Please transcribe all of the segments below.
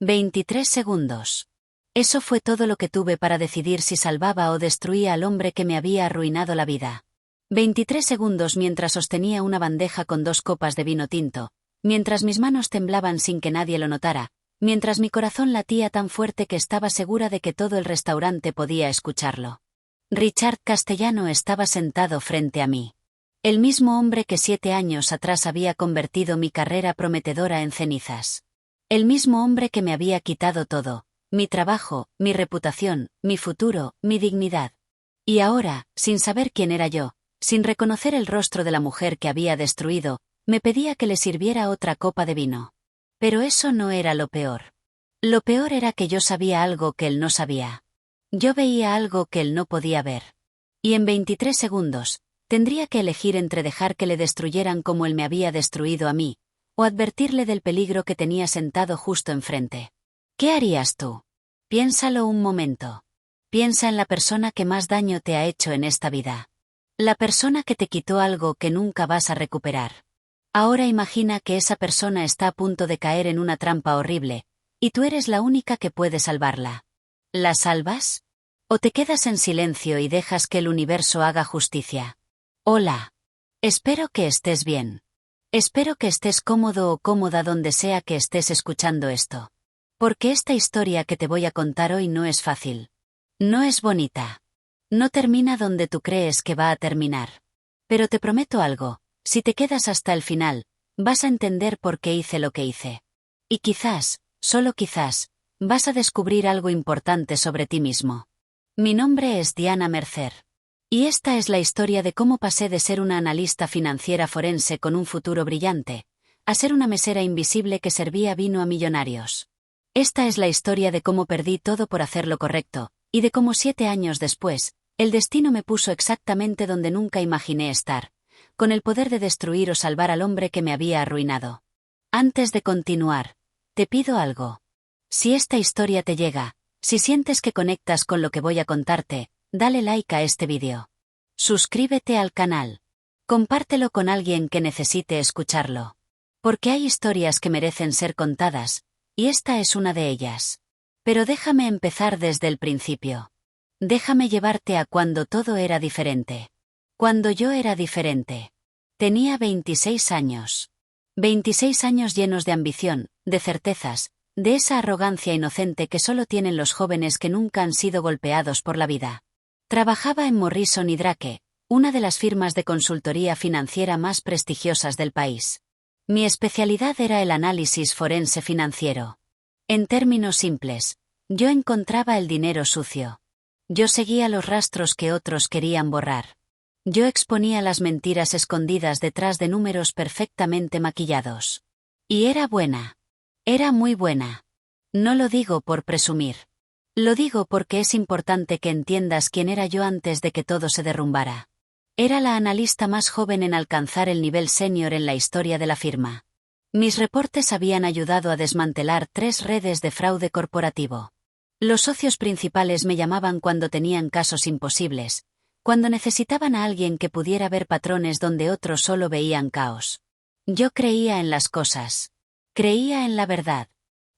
23 segundos. Eso fue todo lo que tuve para decidir si salvaba o destruía al hombre que me había arruinado la vida. 23 segundos mientras sostenía una bandeja con 2 copas de vino tinto, mientras mis manos temblaban sin que nadie lo notara, mientras mi corazón latía tan fuerte que estaba segura de que todo el restaurante podía escucharlo. Richard Castellano estaba sentado frente a mí. El mismo hombre que 7 años atrás había convertido mi carrera prometedora en cenizas. El mismo hombre que me había quitado todo, mi trabajo, mi reputación, mi futuro, mi dignidad. Y ahora, sin saber quién era yo, sin reconocer el rostro de la mujer que había destruido, me pedía que le sirviera otra copa de vino. Pero eso no era lo peor. Lo peor era que yo sabía algo que él no sabía. Yo veía algo que él no podía ver. Y en 23 segundos, tendría que elegir entre dejar que le destruyeran como él me había destruido a mí, o advertirle del peligro que tenía sentado justo enfrente. ¿Qué harías tú? Piénsalo un momento. Piensa en la persona que más daño te ha hecho en esta vida. La persona que te quitó algo que nunca vas a recuperar. Ahora imagina que esa persona está a punto de caer en una trampa horrible, y tú eres la única que puede salvarla. ¿La salvas? ¿O te quedas en silencio y dejas que el universo haga justicia? Hola. Espero que estés bien. Espero que estés cómodo o cómoda donde sea que estés escuchando esto. Porque esta historia que te voy a contar hoy no es fácil. No es bonita. No termina donde tú crees que va a terminar. Pero te prometo algo. Si te quedas hasta el final, vas a entender por qué hice lo que hice. Y quizás, solo quizás, vas a descubrir algo importante sobre ti mismo. Mi nombre es Diana Mercer. Y esta es la historia de cómo pasé de ser una analista financiera forense con un futuro brillante, a ser una mesera invisible que servía vino a millonarios. Esta es la historia de cómo perdí todo por hacer lo correcto, y de cómo 7 años después, el destino me puso exactamente donde nunca imaginé estar, con el poder de destruir o salvar al hombre que me había arruinado. Antes de continuar, te pido algo. Si esta historia te llega, si sientes que conectas con lo que voy a contarte, dale like a este vídeo. Suscríbete al canal. Compártelo con alguien que necesite escucharlo. Porque hay historias que merecen ser contadas, y esta es una de ellas. Pero déjame empezar desde el principio. Déjame llevarte a cuando todo era diferente. Cuando yo era diferente. Tenía 26 años. 26 años llenos de ambición, de certezas, de esa arrogancia inocente que solo tienen los jóvenes que nunca han sido golpeados por la vida. Trabajaba en Morrison & Drake, una de las firmas de consultoría financiera más prestigiosas del país. Mi especialidad era el análisis forense financiero. En términos simples, yo encontraba el dinero sucio. Yo seguía los rastros que otros querían borrar. Yo exponía las mentiras escondidas detrás de números perfectamente maquillados. Y era buena. Era muy buena. No lo digo por presumir. Lo digo porque es importante que entiendas quién era yo antes de que todo se derrumbara. Era la analista más joven en alcanzar el nivel senior en la historia de la firma. Mis reportes habían ayudado a desmantelar 3 redes de fraude corporativo. Los socios principales me llamaban cuando tenían casos imposibles, cuando necesitaban a alguien que pudiera ver patrones donde otros solo veían caos. Yo creía en las cosas. Creía en la verdad.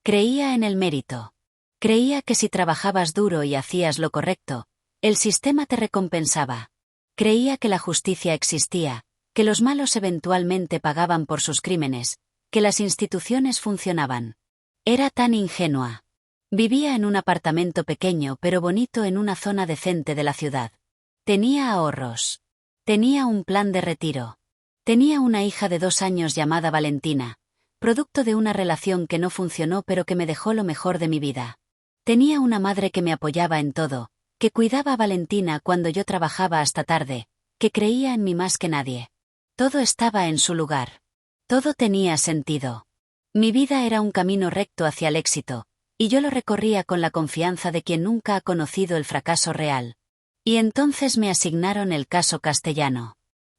Creía en el mérito. Creía que si trabajabas duro y hacías lo correcto, el sistema te recompensaba. Creía que la justicia existía, que los malos eventualmente pagaban por sus crímenes, que las instituciones funcionaban. Era tan ingenua. Vivía en un apartamento pequeño pero bonito en una zona decente de la ciudad. Tenía ahorros. Tenía un plan de retiro. Tenía una hija de 2 años llamada Valentina, producto de una relación que no funcionó pero que me dejó lo mejor de mi vida. Tenía una madre que me apoyaba en todo, que cuidaba a Valentina cuando yo trabajaba hasta tarde, que creía en mí más que nadie. Todo estaba en su lugar. Todo tenía sentido. Mi vida era un camino recto hacia el éxito, y yo lo recorría con la confianza de quien nunca ha conocido el fracaso real. Y entonces me asignaron el caso Castellano.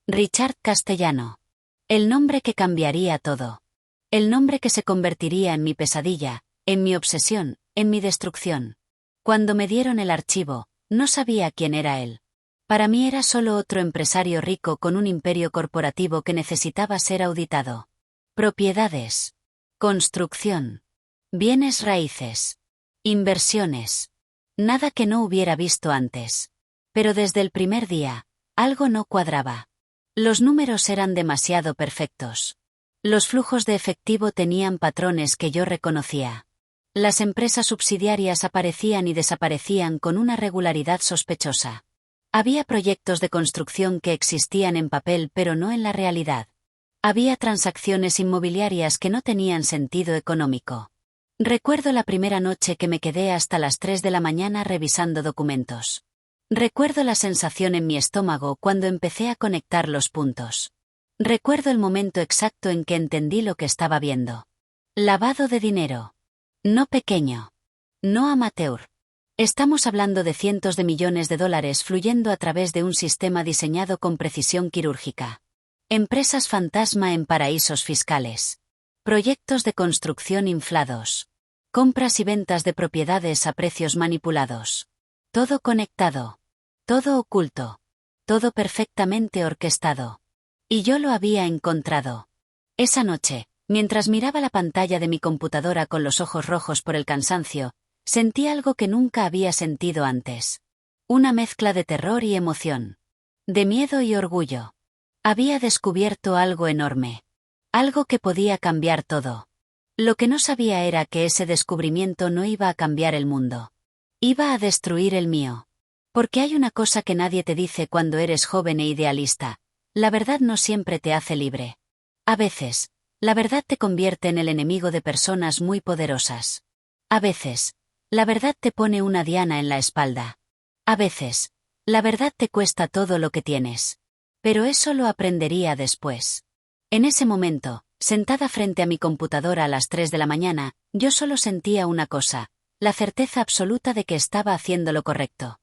Richard Castellano. El nombre que cambiaría todo. El nombre que se convertiría en mi pesadilla, en mi obsesión, en mi destrucción. Cuando me dieron el archivo, no sabía quién era él. Para mí era solo otro empresario rico con un imperio corporativo que necesitaba ser auditado. Propiedades. Construcción. Bienes raíces. Inversiones. Nada que no hubiera visto antes. Pero desde el primer día, algo no cuadraba. Los números eran demasiado perfectos. Los flujos de efectivo tenían patrones que yo reconocía. Las empresas subsidiarias aparecían y desaparecían con una regularidad sospechosa. Había proyectos de construcción que existían en papel pero no en la realidad. Había transacciones inmobiliarias que no tenían sentido económico. Recuerdo la primera noche que me quedé hasta las 3 de la mañana revisando documentos. Recuerdo la sensación en mi estómago cuando empecé a conectar los puntos. Recuerdo el momento exacto en que entendí lo que estaba viendo. Lavado de dinero. No pequeño. No amateur. Estamos hablando de cientos de millones de dólares fluyendo a través de un sistema diseñado con precisión quirúrgica. Empresas fantasma en paraísos fiscales. Proyectos de construcción inflados. Compras y ventas de propiedades a precios manipulados. Todo conectado. Todo oculto. Todo perfectamente orquestado. Y yo lo había encontrado. Esa noche, mientras miraba la pantalla de mi computadora con los ojos rojos por el cansancio, sentí algo que nunca había sentido antes. Una mezcla de terror y emoción. De miedo y orgullo. Había descubierto algo enorme. Algo que podía cambiar todo. Lo que no sabía era que ese descubrimiento no iba a cambiar el mundo. Iba a destruir el mío. Porque hay una cosa que nadie te dice cuando eres joven e idealista. La verdad no siempre te hace libre. A veces, la verdad te convierte en el enemigo de personas muy poderosas. A veces, la verdad te pone una diana en la espalda. A veces, la verdad te cuesta todo lo que tienes. Pero eso lo aprendería después. En ese momento, sentada frente a mi computadora a las 3 de la mañana, yo solo sentía una cosa, la certeza absoluta de que estaba haciendo lo correcto.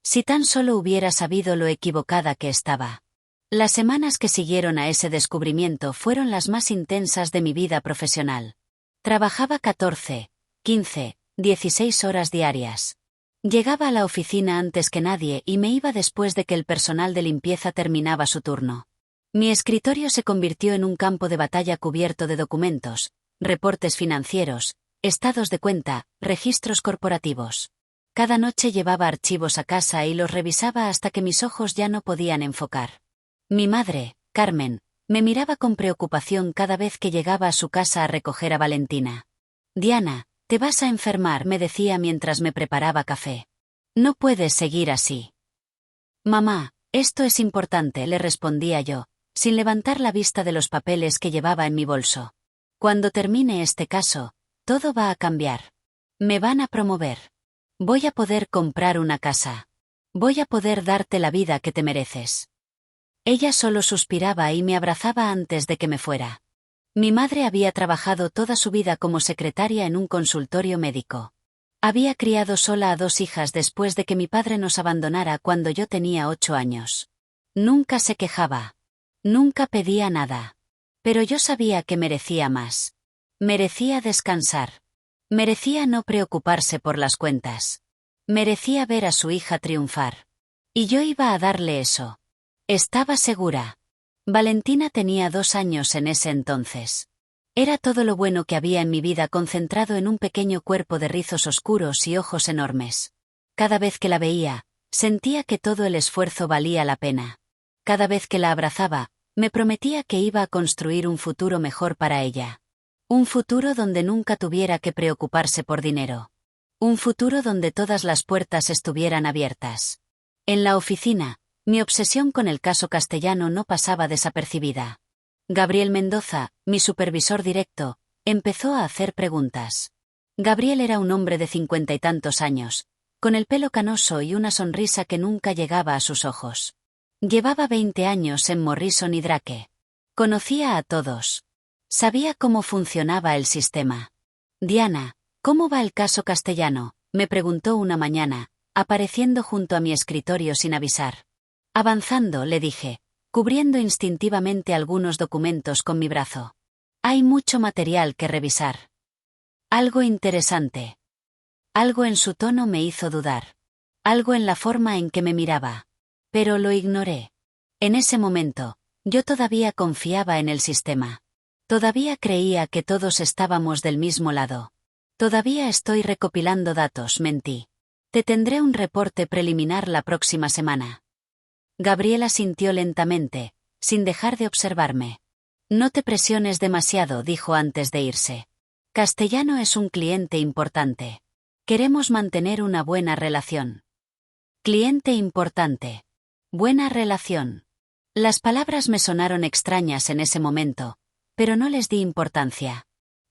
Si tan solo hubiera sabido lo equivocada que estaba. Las semanas que siguieron a ese descubrimiento fueron las más intensas de mi vida profesional. Trabajaba 14, 15, 16 horas diarias. Llegaba a la oficina antes que nadie y me iba después de que el personal de limpieza terminaba su turno. Mi escritorio se convirtió en un campo de batalla cubierto de documentos, reportes financieros, estados de cuenta, registros corporativos. Cada noche llevaba archivos a casa y los revisaba hasta que mis ojos ya no podían enfocar. Mi madre, Carmen, me miraba con preocupación cada vez que llegaba a su casa a recoger a Valentina. Diana, te vas a enfermar, me decía mientras me preparaba café. No puedes seguir así. Mamá, esto es importante, le respondía yo, sin levantar la vista de los papeles que llevaba en mi bolso. Cuando termine este caso, todo va a cambiar. Me van a promover. Voy a poder comprar una casa. Voy a poder darte la vida que te mereces. Ella solo suspiraba y me abrazaba antes de que me fuera. Mi madre había trabajado toda su vida como secretaria en un consultorio médico. Había criado sola a 2 hijas después de que mi padre nos abandonara cuando yo tenía 8 años. Nunca se quejaba. Nunca pedía nada. Pero yo sabía que merecía más. Merecía descansar. Merecía no preocuparse por las cuentas. Merecía ver a su hija triunfar. Y yo iba a darle eso. Estaba segura. Valentina tenía 2 años en ese entonces. Era todo lo bueno que había en mi vida concentrado en un pequeño cuerpo de rizos oscuros y ojos enormes. Cada vez que la veía, sentía que todo el esfuerzo valía la pena. Cada vez que la abrazaba, me prometía que iba a construir un futuro mejor para ella. Un futuro donde nunca tuviera que preocuparse por dinero. Un futuro donde todas las puertas estuvieran abiertas. En la oficina, mi obsesión con el caso Castellano no pasaba desapercibida. Gabriel Mendoza, mi supervisor directo, empezó a hacer preguntas. Gabriel era un hombre de 50 y tantos años, con el pelo canoso y una sonrisa que nunca llegaba a sus ojos. Llevaba 20 años en Morrison y Drake. Conocía a todos. Sabía cómo funcionaba el sistema. Diana, ¿cómo va el caso Castellano?, me preguntó una mañana, apareciendo junto a mi escritorio sin avisar. Avanzando, le dije, cubriendo instintivamente algunos documentos con mi brazo. Hay mucho material que revisar. Algo interesante. Algo en su tono me hizo dudar. Algo en la forma en que me miraba. Pero lo ignoré. En ese momento, yo todavía confiaba en el sistema. Todavía creía que todos estábamos del mismo lado. Todavía estoy recopilando datos, mentí. Te tendré un reporte preliminar la próxima semana. Gabriela sintió lentamente, sin dejar de observarme. No te presiones demasiado, dijo antes de irse. Castellano es un cliente importante. Queremos mantener una buena relación. Cliente importante. Buena relación. Las palabras me sonaron extrañas en ese momento, pero no les di importancia.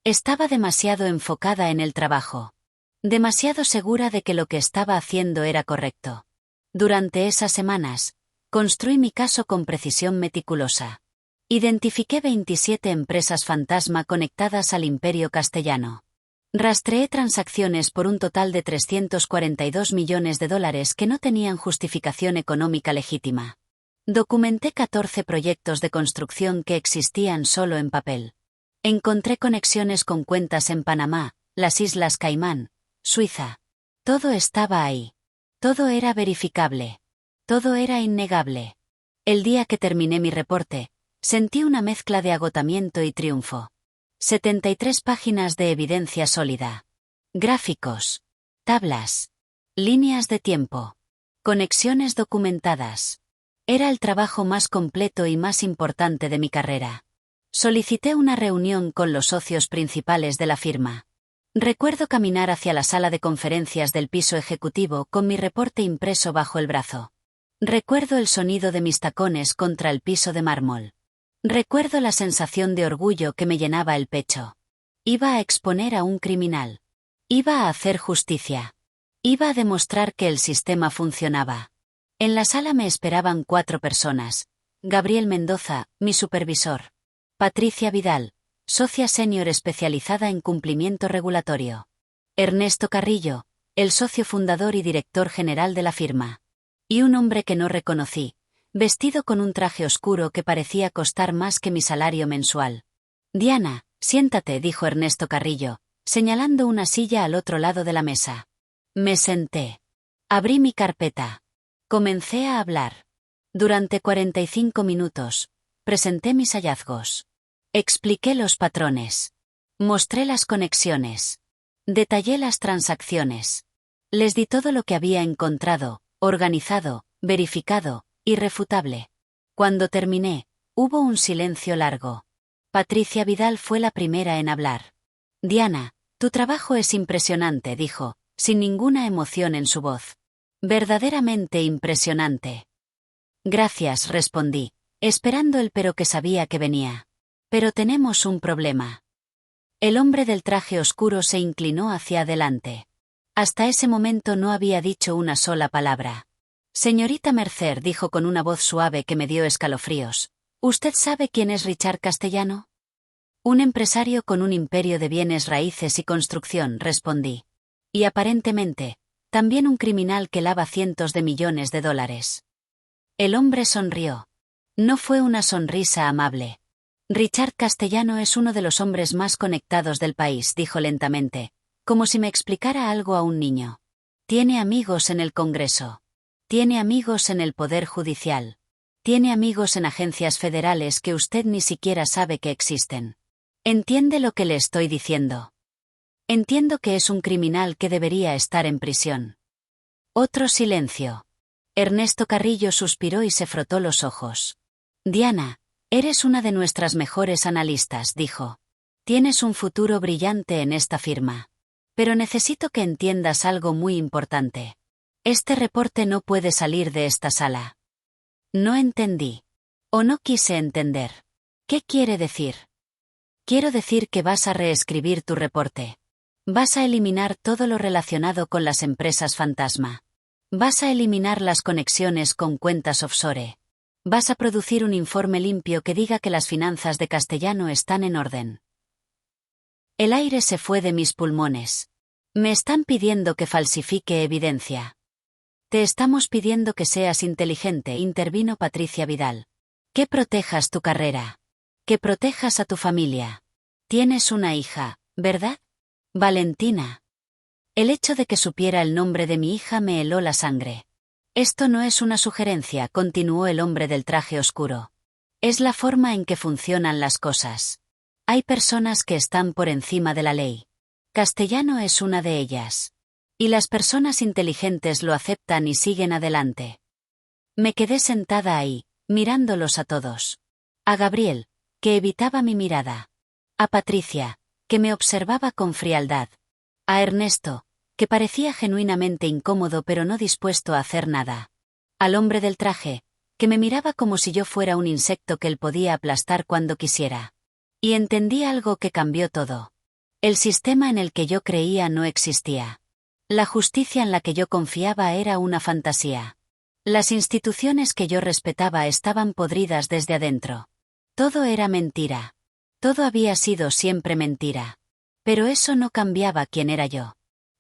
Estaba demasiado enfocada en el trabajo. Demasiado segura de que lo que estaba haciendo era correcto. Durante esas semanas, construí mi caso con precisión meticulosa. Identifiqué 27 empresas fantasma conectadas al Imperio Castellano. Rastreé transacciones por un total de $342 millones que no tenían justificación económica legítima. Documenté 14 proyectos de construcción que existían solo en papel. Encontré conexiones con cuentas en Panamá, las Islas Caimán, Suiza. Todo estaba ahí. Todo era verificable. Todo era innegable. El día que terminé mi reporte, sentí una mezcla de agotamiento y triunfo. 73 páginas de evidencia sólida. Gráficos. Tablas. Líneas de tiempo. Conexiones documentadas. Era el trabajo más completo y más importante de mi carrera. Solicité una reunión con los socios principales de la firma. Recuerdo caminar hacia la sala de conferencias del piso ejecutivo con mi reporte impreso bajo el brazo. Recuerdo el sonido de mis tacones contra el piso de mármol. Recuerdo la sensación de orgullo que me llenaba el pecho. Iba a exponer a un criminal. Iba a hacer justicia. Iba a demostrar que el sistema funcionaba. En la sala me esperaban 4 personas. Gabriel Mendoza, mi supervisor. Patricia Vidal, socia senior especializada en cumplimiento regulatorio. Ernesto Carrillo, el socio fundador y director general de la firma. Y un hombre que no reconocí, vestido con un traje oscuro que parecía costar más que mi salario mensual. Diana, siéntate, dijo Ernesto Carrillo, señalando una silla al otro lado de la mesa. Me senté. Abrí mi carpeta. Comencé a hablar. Durante 45 minutos, presenté mis hallazgos. Expliqué los patrones. Mostré las conexiones. Detallé las transacciones. Les di todo lo que había encontrado, organizado, verificado, irrefutable. Cuando terminé, hubo un silencio largo. Patricia Vidal fue la primera en hablar. Diana, tu trabajo es impresionante, dijo, sin ninguna emoción en su voz. Verdaderamente impresionante. Gracias, respondí, esperando el pero que sabía que venía. Pero tenemos un problema. El hombre del traje oscuro se inclinó hacia adelante. Hasta ese momento no había dicho una sola palabra. Señorita Mercer, dijo con una voz suave que me dio escalofríos. ¿Usted sabe quién es Richard Castellano? Un empresario con un imperio de bienes raíces y construcción, respondí. Y aparentemente, también un criminal que lava cientos de millones de dólares. El hombre sonrió. No fue una sonrisa amable. Richard Castellano es uno de los hombres más conectados del país, dijo lentamente, como si me explicara algo a un niño. Tiene amigos en el Congreso. Tiene amigos en el Poder Judicial. Tiene amigos en agencias federales que usted ni siquiera sabe que existen. ¿Entiende lo que le estoy diciendo? Entiendo que es un criminal que debería estar en prisión. Otro silencio. Ernesto Carrillo suspiró y se frotó los ojos. Diana, eres una de nuestras mejores analistas, dijo. Tienes un futuro brillante en esta firma. Pero necesito que entiendas algo muy importante. Este reporte no puede salir de esta sala. No entendí. O no quise entender. ¿Qué quiere decir? Quiero decir que vas a reescribir tu reporte. Vas a eliminar todo lo relacionado con las empresas fantasma. Vas a eliminar las conexiones con cuentas offshore. Vas a producir un informe limpio que diga que las finanzas de Castellano están en orden. El aire se fue de mis pulmones. Me están pidiendo que falsifique evidencia. Te estamos pidiendo que seas inteligente, intervino Patricia Vidal. Que protejas tu carrera. Que protejas a tu familia. Tienes una hija, ¿verdad? Valentina. El hecho de que supiera el nombre de mi hija me heló la sangre. Esto no es una sugerencia, continuó el hombre del traje oscuro. Es la forma en que funcionan las cosas. Hay personas que están por encima de la ley. Castellano es una de ellas. Y las personas inteligentes lo aceptan y siguen adelante. Me quedé sentada ahí, mirándolos a todos. A Gabriel, que evitaba mi mirada. A Patricia, que me observaba con frialdad. A Ernesto, que parecía genuinamente incómodo pero no dispuesto a hacer nada. Al hombre del traje, que me miraba como si yo fuera un insecto que él podía aplastar cuando quisiera. Y entendí algo que cambió todo. El sistema en el que yo creía no existía. La justicia en la que yo confiaba era una fantasía. Las instituciones que yo respetaba estaban podridas desde adentro. Todo era mentira. Todo había sido siempre mentira. Pero eso no cambiaba quién era yo.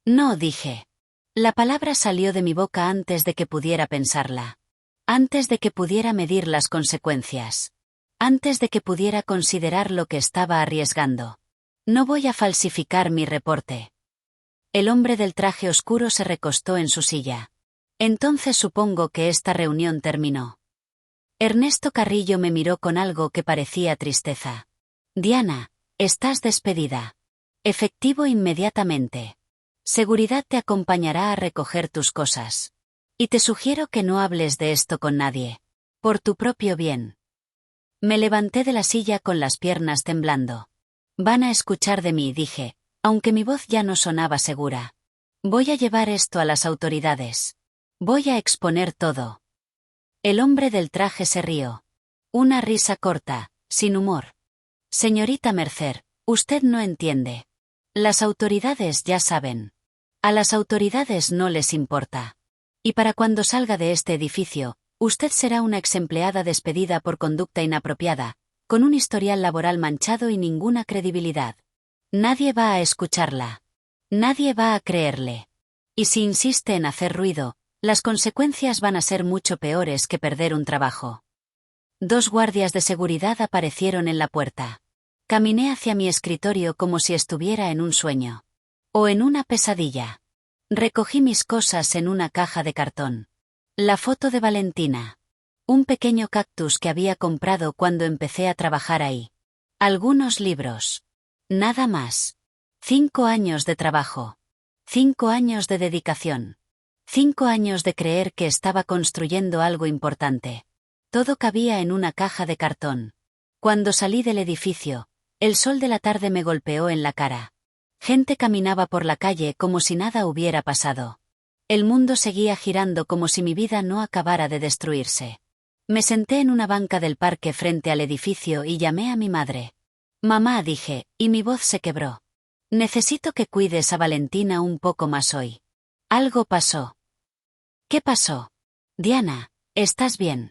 No, dije. La palabra salió de mi boca antes de que pudiera pensarla. Antes de que pudiera medir las consecuencias. Antes de que pudiera considerar lo que estaba arriesgando. No voy a falsificar mi reporte. El hombre del traje oscuro se recostó en su silla. Entonces supongo que esta reunión terminó. Ernesto Carrillo me miró con algo que parecía tristeza. Diana, estás despedida. Efectivo inmediatamente. Seguridad te acompañará a recoger tus cosas. Y te sugiero que no hables de esto con nadie. Por tu propio bien. Me levanté de la silla con las piernas temblando. Van a escuchar de mí, dije, aunque mi voz ya no sonaba segura. Voy a llevar esto a las autoridades. Voy a exponer todo. El hombre del traje se rió. Una risa corta, sin humor. Señorita Mercer, usted no entiende. Las autoridades ya saben. A las autoridades no les importa. Y para cuando salga de este edificio, usted será una exempleada despedida por conducta inapropiada, con un historial laboral manchado y ninguna credibilidad. Nadie va a escucharla. Nadie va a creerle. Y si insiste en hacer ruido, las consecuencias van a ser mucho peores que perder un trabajo. 2 guardias de seguridad aparecieron en la puerta. Caminé hacia mi escritorio como si estuviera en un sueño. O en una pesadilla. Recogí mis cosas en una caja de cartón. La foto de Valentina. Un pequeño cactus que había comprado cuando empecé a trabajar ahí. Algunos libros. Nada más. 5 años de trabajo. 5 años de dedicación. 5 años de creer que estaba construyendo algo importante. Todo cabía en una caja de cartón. Cuando salí del edificio, el sol de la tarde me golpeó en la cara. Gente caminaba por la calle como si nada hubiera pasado. El mundo seguía girando como si mi vida no acabara de destruirse. Me senté en una banca del parque frente al edificio y llamé a mi madre. Mamá, dije, y mi voz se quebró. Necesito que cuides a Valentina un poco más hoy. Algo pasó. ¿Qué pasó? Diana, ¿estás bien?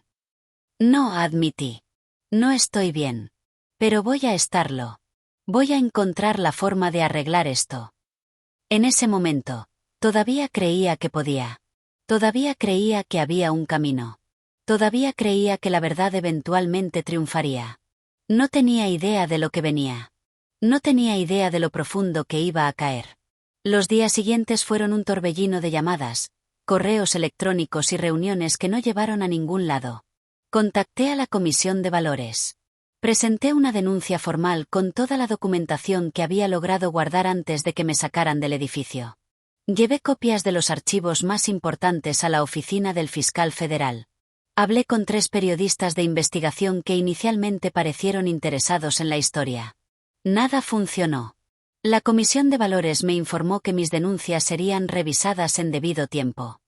No, admití. No estoy bien. Pero voy a estarlo. Voy a encontrar la forma de arreglar esto. En ese momento, todavía creía que podía. Todavía creía que había un camino. Todavía creía que la verdad eventualmente triunfaría. No tenía idea de lo que venía. No tenía idea de lo profundo que iba a caer. Los días siguientes fueron un torbellino de llamadas, correos electrónicos y reuniones que no llevaron a ningún lado. Contacté a la Comisión de Valores. Presenté una denuncia formal con toda la documentación que había logrado guardar antes de que me sacaran del edificio. Llevé copias de los archivos más importantes a la oficina del fiscal federal. Hablé con 3 periodistas de investigación que inicialmente parecieron interesados en la historia. Nada funcionó. La Comisión de Valores me informó que mis denuncias serían revisadas en debido tiempo.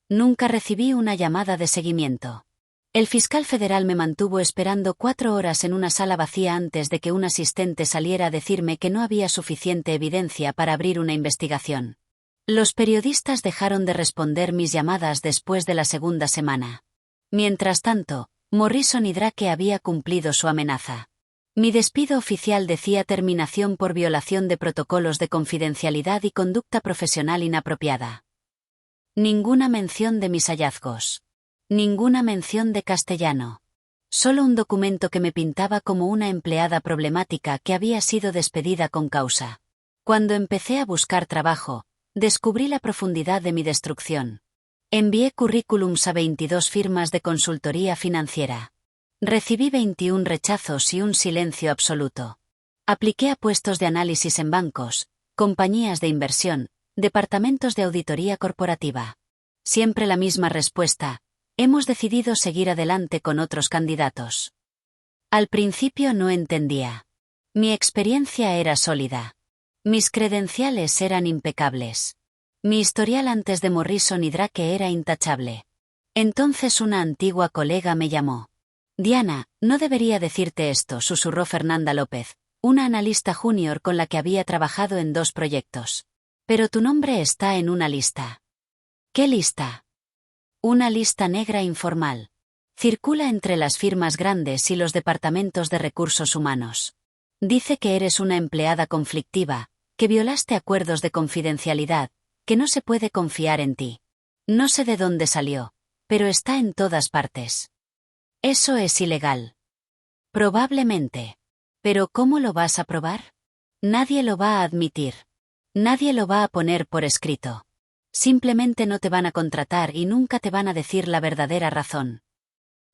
Nunca recibí una llamada de seguimiento. El fiscal federal me mantuvo esperando 4 horas en una sala vacía antes de que un asistente saliera a decirme que no había suficiente evidencia para abrir una investigación. Los periodistas dejaron de responder mis llamadas después de la segunda semana. Mientras tanto, Morrison y Drake había cumplido su amenaza. Mi despido oficial decía terminación por violación de protocolos de confidencialidad y conducta profesional inapropiada. Ninguna mención de mis hallazgos. Ninguna mención de Castellano. Solo un documento que me pintaba como una empleada problemática que había sido despedida con causa. Cuando empecé a buscar trabajo, descubrí la profundidad de mi destrucción. Envié currículums a 22 firmas de consultoría financiera. Recibí 21 rechazos y un silencio absoluto. Apliqué a puestos de análisis en bancos, compañías de inversión, departamentos de auditoría corporativa. Siempre la misma respuesta: hemos decidido seguir adelante con otros candidatos. Al principio no entendía. Mi experiencia era sólida. Mis credenciales eran impecables. Mi historial antes de Morrison y Drake era intachable. Entonces una antigua colega me llamó. Diana, no debería decirte esto, susurró Fernanda López, una analista junior con la que había trabajado en 2 proyectos. Pero tu nombre está en una lista. ¿Qué lista? Una lista negra informal. Circula entre las firmas grandes y los departamentos de recursos humanos. Dice que eres una empleada conflictiva, que violaste acuerdos de confidencialidad, que no se puede confiar en ti. No sé de dónde salió, pero está en todas partes. Eso es ilegal. Probablemente. Pero ¿cómo lo vas a probar? Nadie lo va a admitir. Nadie lo va a poner por escrito. Simplemente no te van a contratar y nunca te van a decir la verdadera razón.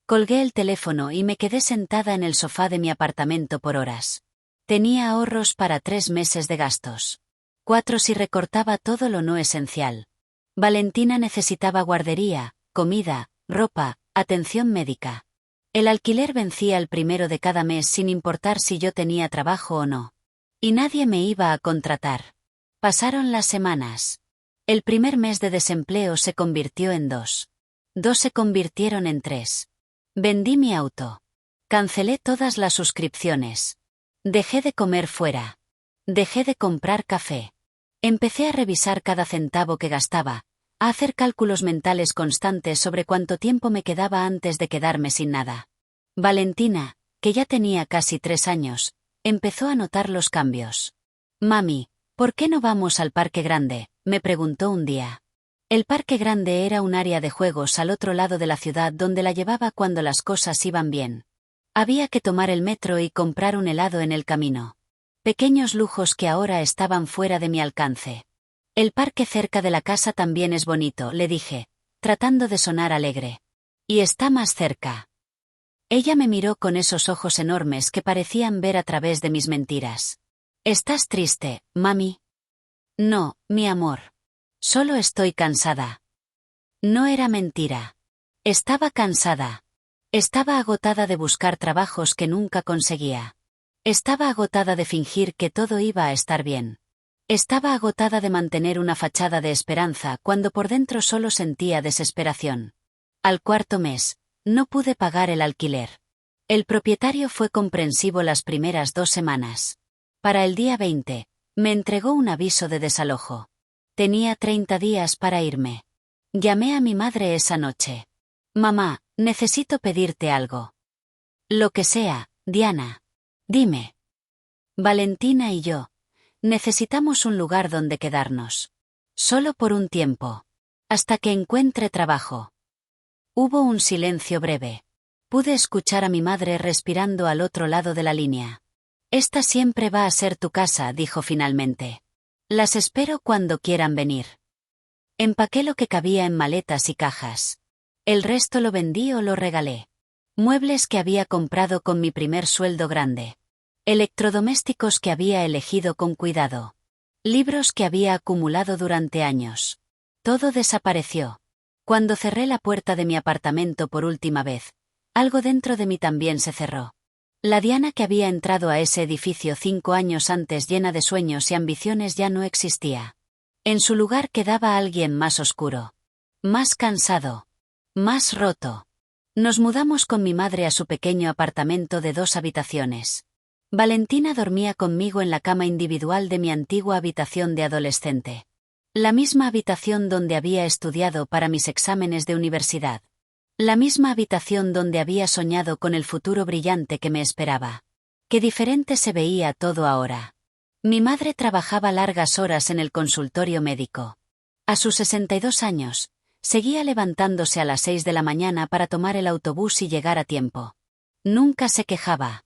Colgué el teléfono y me quedé sentada en el sofá de mi apartamento por horas. Tenía ahorros para 3 meses de gastos. 4 si recortaba todo lo no esencial. Valentina necesitaba guardería, comida, ropa, atención médica. El alquiler vencía el 1 de cada mes sin importar si yo tenía trabajo o no. Y nadie me iba a contratar. Pasaron las semanas. El primer mes de desempleo se convirtió en 2. 2 se convirtieron en 3. Vendí mi auto. Cancelé todas las suscripciones. Dejé de comer fuera. Dejé de comprar café. Empecé a revisar cada centavo que gastaba, a hacer cálculos mentales constantes sobre cuánto tiempo me quedaba antes de quedarme sin nada. Valentina, que ya tenía casi 3 años, empezó a notar los cambios. Mami, ¿por qué no vamos al Parque Grande?, me preguntó un día. El Parque Grande era un área de juegos al otro lado de la ciudad donde la llevaba cuando las cosas iban bien. Había que tomar el metro y comprar un helado en el camino. Pequeños lujos que ahora estaban fuera de mi alcance. El parque cerca de la casa también es bonito, le dije, tratando de sonar alegre. Y está más cerca. Ella me miró con esos ojos enormes que parecían ver a través de mis mentiras. ¿Estás triste, mami? No, mi amor. Solo estoy cansada. No era mentira. Estaba cansada. Estaba agotada de buscar trabajos que nunca conseguía. Estaba agotada de fingir que todo iba a estar bien. Estaba agotada de mantener una fachada de esperanza cuando por dentro solo sentía desesperación. Al 4.º mes, no pude pagar el alquiler. El propietario fue comprensivo las primeras 2 semanas. Para el día 20, me entregó un aviso de desalojo. Tenía 30 días para irme. Llamé a mi madre esa noche. Mamá, necesito pedirte algo. Lo que sea, Diana. Dime. Valentina y yo. Necesitamos un lugar donde quedarnos. Solo por un tiempo. Hasta que encuentre trabajo. Hubo un silencio breve. Pude escuchar a mi madre respirando al otro lado de la línea. Esta siempre va a ser tu casa, dijo finalmente. Las espero cuando quieran venir. Empaqué lo que cabía en maletas y cajas. El resto lo vendí o lo regalé. Muebles que había comprado con mi primer sueldo grande. Electrodomésticos que había elegido con cuidado. Libros que había acumulado durante años. Todo desapareció. Cuando cerré la puerta de mi apartamento por última vez, algo dentro de mí también se cerró. La Diana que había entrado a ese edificio 5 años antes llena de sueños y ambiciones ya no existía. En su lugar quedaba alguien más oscuro. Más cansado. Más roto. Nos mudamos con mi madre a su pequeño apartamento de 2 habitaciones. Valentina dormía conmigo en la cama individual de mi antigua habitación de adolescente. La misma habitación donde había estudiado para mis exámenes de universidad. La misma habitación donde había soñado con el futuro brillante que me esperaba. Qué diferente se veía todo ahora. Mi madre trabajaba largas horas en el consultorio médico. A sus 62 años, seguía levantándose a las 6 de la mañana para tomar el autobús y llegar a tiempo. Nunca se quejaba.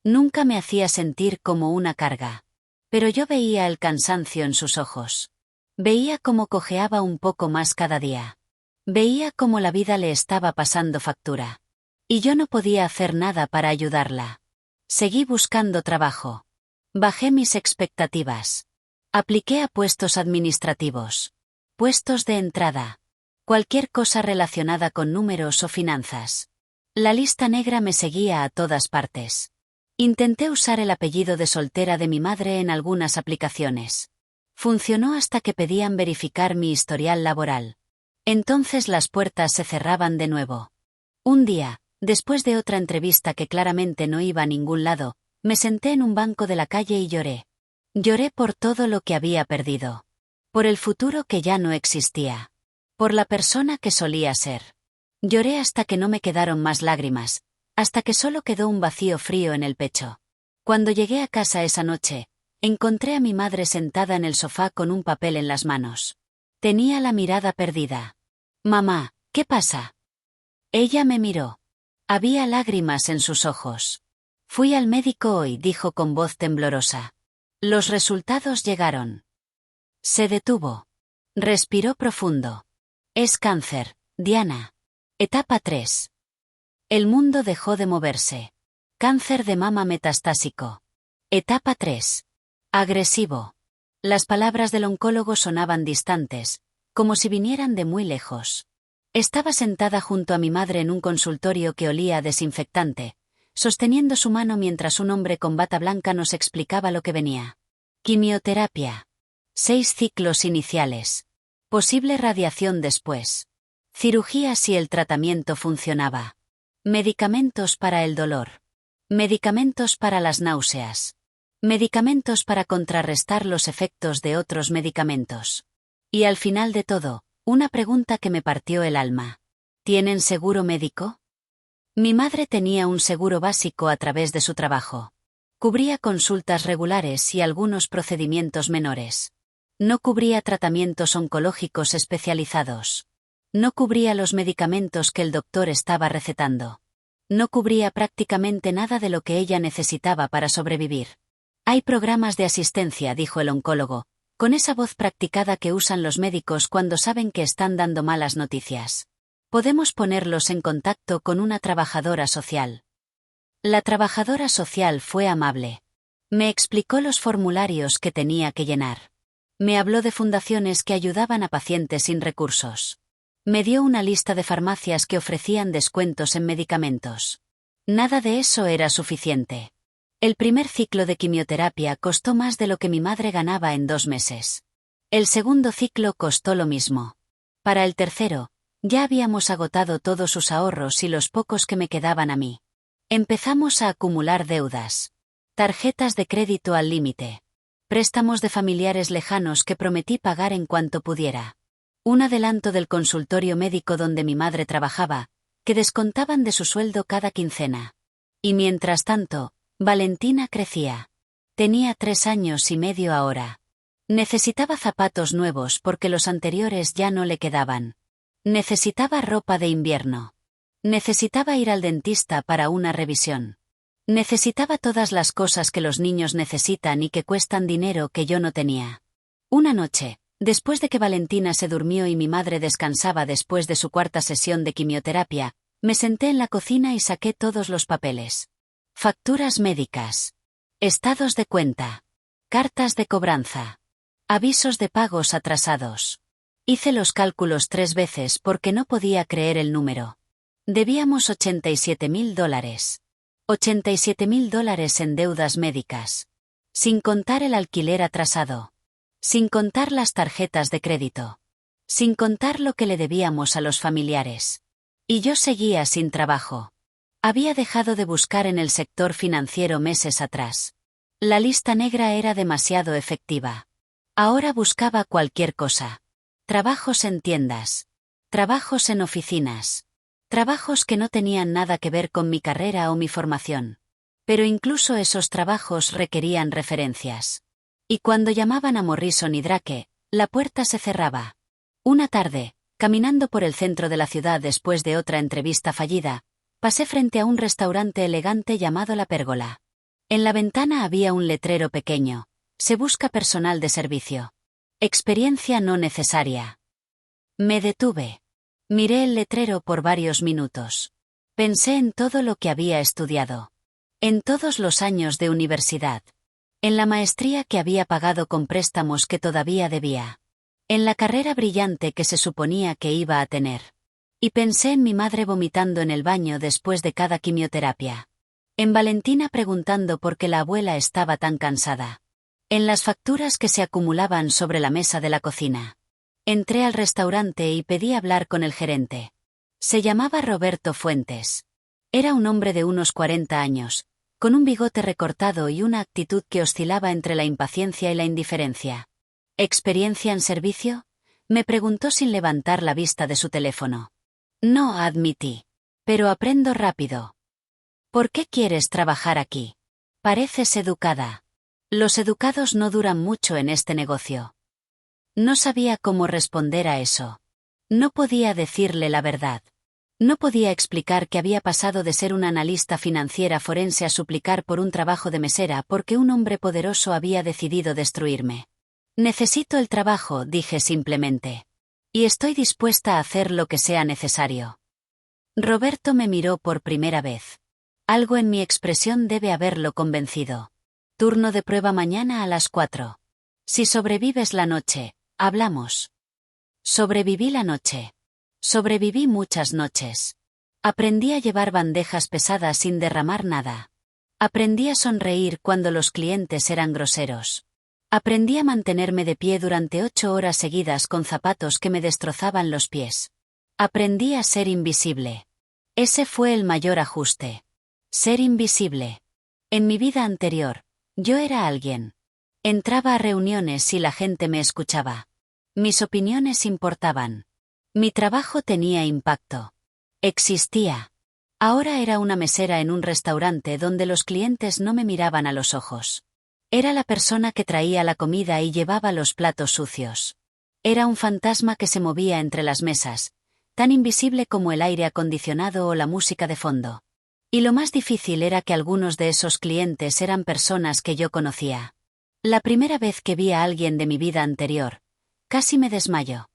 Nunca me hacía sentir como una carga. Pero yo veía el cansancio en sus ojos. Veía cómo cojeaba un poco más cada día. Veía cómo la vida le estaba pasando factura. Y yo no podía hacer nada para ayudarla. Seguí buscando trabajo. Bajé mis expectativas. Apliqué a puestos administrativos. Puestos de entrada. Cualquier cosa relacionada con números o finanzas. La lista negra me seguía a todas partes. Intenté usar el apellido de soltera de mi madre en algunas aplicaciones. Funcionó hasta que pedían verificar mi historial laboral. Entonces las puertas se cerraban de nuevo. Un día, después de otra entrevista que claramente no iba a ningún lado, me senté en un banco de la calle y lloré. Lloré por todo lo que había perdido. Por el futuro que ya no existía. Por la persona que solía ser. Lloré hasta que no me quedaron más lágrimas, hasta que solo quedó un vacío frío en el pecho. Cuando llegué a casa esa noche, encontré a mi madre sentada en el sofá con un papel en las manos. Tenía la mirada perdida. «Mamá, ¿qué pasa?» Ella me miró. Había lágrimas en sus ojos. «Fui al médico hoy», dijo con voz temblorosa. Los resultados llegaron. Se detuvo. Respiró profundo. «Es cáncer, Diana. Etapa 3. El mundo dejó de moverse. Cáncer de mama metastásico. Etapa 3. Agresivo. Las palabras del oncólogo sonaban distantes, como si vinieran de muy lejos. Estaba sentada junto a mi madre en un consultorio que olía a desinfectante, sosteniendo su mano mientras un hombre con bata blanca nos explicaba lo que venía. Quimioterapia. 6 ciclos iniciales. Posible radiación después. Cirugía si el tratamiento funcionaba. Medicamentos para el dolor. Medicamentos para las náuseas. Medicamentos para contrarrestar los efectos de otros medicamentos. Y al final de todo, una pregunta que me partió el alma. ¿Tienen seguro médico? Mi madre tenía un seguro básico a través de su trabajo. Cubría consultas regulares y algunos procedimientos menores. No cubría tratamientos oncológicos especializados. No cubría los medicamentos que el doctor estaba recetando. No cubría prácticamente nada de lo que ella necesitaba para sobrevivir. Hay programas de asistencia, dijo el oncólogo, con esa voz practicada que usan los médicos cuando saben que están dando malas noticias. Podemos ponerlos en contacto con una trabajadora social. La trabajadora social fue amable. Me explicó los formularios que tenía que llenar. Me habló de fundaciones que ayudaban a pacientes sin recursos. Me dio una lista de farmacias que ofrecían descuentos en medicamentos. Nada de eso era suficiente. El primer ciclo de quimioterapia costó más de lo que mi madre ganaba en 2 meses. El segundo ciclo costó lo mismo. Para el tercero, ya habíamos agotado todos sus ahorros y los pocos que me quedaban a mí. Empezamos a acumular deudas. Tarjetas de crédito al límite. Préstamos de familiares lejanos que prometí pagar en cuanto pudiera. Un adelanto del consultorio médico donde mi madre trabajaba, que descontaban de su sueldo cada quincena. Y mientras tanto, Valentina crecía. Tenía 3 años y medio ahora. Necesitaba zapatos nuevos porque los anteriores ya no le quedaban. Necesitaba ropa de invierno. Necesitaba ir al dentista para una revisión. Necesitaba todas las cosas que los niños necesitan y que cuestan dinero que yo no tenía. Una noche, después de que Valentina se durmió y mi madre descansaba después de su 4ª sesión de quimioterapia, me senté en la cocina y saqué todos los papeles. Facturas médicas. Estados de cuenta. Cartas de cobranza. Avisos de pagos atrasados. Hice los cálculos 3 veces porque no podía creer el número. Debíamos $87.000. $87.000 en deudas médicas. Sin contar el alquiler atrasado. Sin contar las tarjetas de crédito. Sin contar lo que le debíamos a los familiares. Y yo seguía sin trabajo. Había dejado de buscar en el sector financiero meses atrás. La lista negra era demasiado efectiva. Ahora buscaba cualquier cosa. Trabajos en tiendas. Trabajos en oficinas. Trabajos que no tenían nada que ver con mi carrera o mi formación. Pero incluso esos trabajos requerían referencias. Y cuando llamaban a Morrison y Drake, la puerta se cerraba. Una tarde, caminando por el centro de la ciudad después de otra entrevista fallida, pasé frente a un restaurante elegante llamado La Pérgola. En la ventana había un letrero pequeño. Se busca personal de servicio. Experiencia no necesaria. Me detuve. Miré el letrero por varios minutos. Pensé en todo lo que había estudiado. En todos los años de universidad. En la maestría que había pagado con préstamos que todavía debía. En la carrera brillante que se suponía que iba a tener. Y pensé en mi madre vomitando en el baño después de cada quimioterapia. En Valentina preguntando por qué la abuela estaba tan cansada. En las facturas que se acumulaban sobre la mesa de la cocina. Entré al restaurante y pedí hablar con el gerente. Se llamaba Roberto Fuentes. Era un hombre de unos 40 años, con un bigote recortado y una actitud que oscilaba entre la impaciencia y la indiferencia. ¿Experiencia en servicio?, me preguntó sin levantar la vista de su teléfono. No, admití. Pero aprendo rápido. ¿Por qué quieres trabajar aquí? Pareces educada. Los educados no duran mucho en este negocio. No sabía cómo responder a eso. No podía decirle la verdad. No podía explicar que había pasado de ser una analista financiera forense a suplicar por un trabajo de mesera porque un hombre poderoso había decidido destruirme. Necesito el trabajo, dije simplemente. Y estoy dispuesta a hacer lo que sea necesario. Roberto me miró por primera vez. Algo en mi expresión debe haberlo convencido. Turno de prueba mañana a las 4. Si sobrevives la noche, hablamos. Sobreviví la noche. Sobreviví muchas noches. Aprendí a llevar bandejas pesadas sin derramar nada. Aprendí a sonreír cuando los clientes eran groseros. Aprendí a mantenerme de pie durante 8 horas seguidas con zapatos que me destrozaban los pies. Aprendí a ser invisible. Ese fue el mayor ajuste. Ser invisible. En mi vida anterior, yo era alguien. Entraba a reuniones y la gente me escuchaba. Mis opiniones importaban. Mi trabajo tenía impacto. Existía. Ahora era una mesera en un restaurante donde los clientes no me miraban a los ojos. Era la persona que traía la comida y llevaba los platos sucios. Era un fantasma que se movía entre las mesas, tan invisible como el aire acondicionado o la música de fondo. Y lo más difícil era que algunos de esos clientes eran personas que yo conocía. La primera vez que vi a alguien de mi vida anterior, casi me desmayo.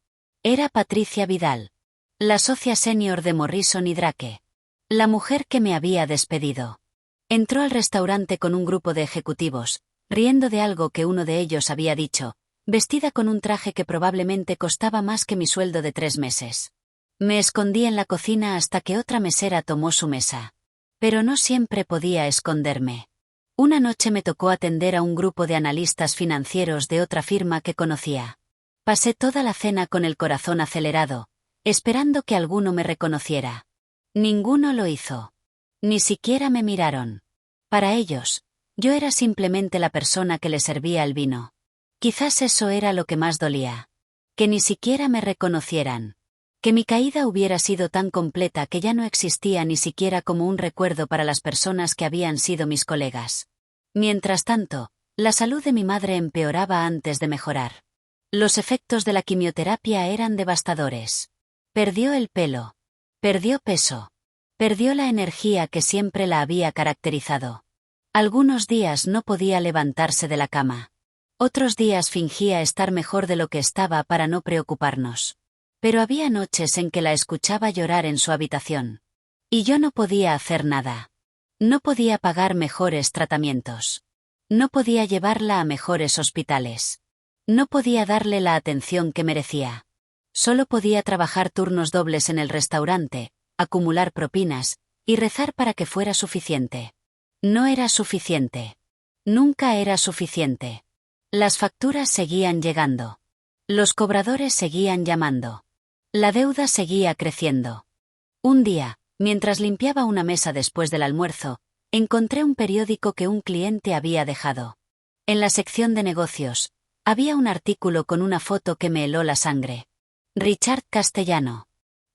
Era Patricia Vidal, la socia senior de Morrison y Drake. La mujer que me había despedido. Entró al restaurante con un grupo de ejecutivos, riendo de algo que uno de ellos había dicho, vestida con un traje que probablemente costaba más que mi sueldo de 3 meses. Me escondí en la cocina hasta que otra mesera tomó su mesa. Pero no siempre podía esconderme. Una noche me tocó atender a un grupo de analistas financieros de otra firma que conocía. Pasé toda la cena con el corazón acelerado, esperando que alguno me reconociera. Ninguno lo hizo. Ni siquiera me miraron. Para ellos, yo era simplemente la persona que les servía el vino. Quizás eso era lo que más dolía. Que ni siquiera me reconocieran. Que mi caída hubiera sido tan completa que ya no existía ni siquiera como un recuerdo para las personas que habían sido mis colegas. Mientras tanto, la salud de mi madre empeoraba antes de mejorar. Los efectos de la quimioterapia eran devastadores. Perdió el pelo. Perdió peso. Perdió la energía que siempre la había caracterizado. Algunos días no podía levantarse de la cama. Otros días fingía estar mejor de lo que estaba para no preocuparnos. Pero había noches en que la escuchaba llorar en su habitación. Y yo no podía hacer nada. No podía pagar mejores tratamientos. No podía llevarla a mejores hospitales. No podía darle la atención que merecía. Solo podía trabajar turnos dobles en el restaurante, acumular propinas, y rezar para que fuera suficiente. No era suficiente. Nunca era suficiente. Las facturas seguían llegando. Los cobradores seguían llamando. La deuda seguía creciendo. Un día, mientras limpiaba una mesa después del almuerzo, encontré un periódico que un cliente había dejado. En la sección de negocios, había un artículo con una foto que me heló la sangre. Richard Castellano.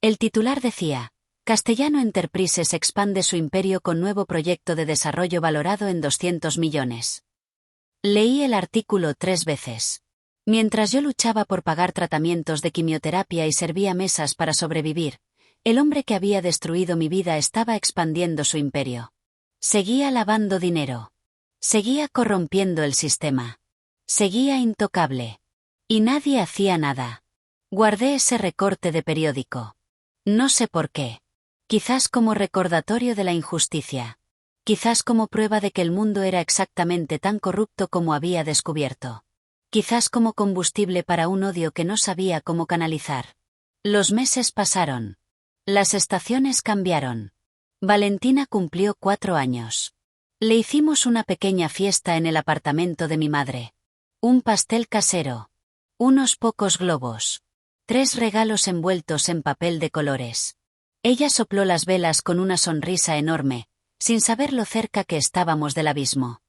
El titular decía: Castellano Enterprises expande su imperio con nuevo proyecto de desarrollo valorado en 200 millones. Leí el artículo 3 veces. Mientras yo luchaba por pagar tratamientos de quimioterapia y servía mesas para sobrevivir, el hombre que había destruido mi vida estaba expandiendo su imperio. Seguía lavando dinero. Seguía corrompiendo el sistema. Seguía intocable. Y nadie hacía nada. Guardé ese recorte de periódico. No sé por qué. Quizás como recordatorio de la injusticia. Quizás como prueba de que el mundo era exactamente tan corrupto como había descubierto. Quizás como combustible para un odio que no sabía cómo canalizar. Los meses pasaron. Las estaciones cambiaron. Valentina cumplió 4 años. Le hicimos una pequeña fiesta en el apartamento de mi madre. Un pastel casero. Unos pocos globos. 3 regalos envueltos en papel de colores. Ella sopló las velas con una sonrisa enorme, sin saber lo cerca que estábamos del abismo.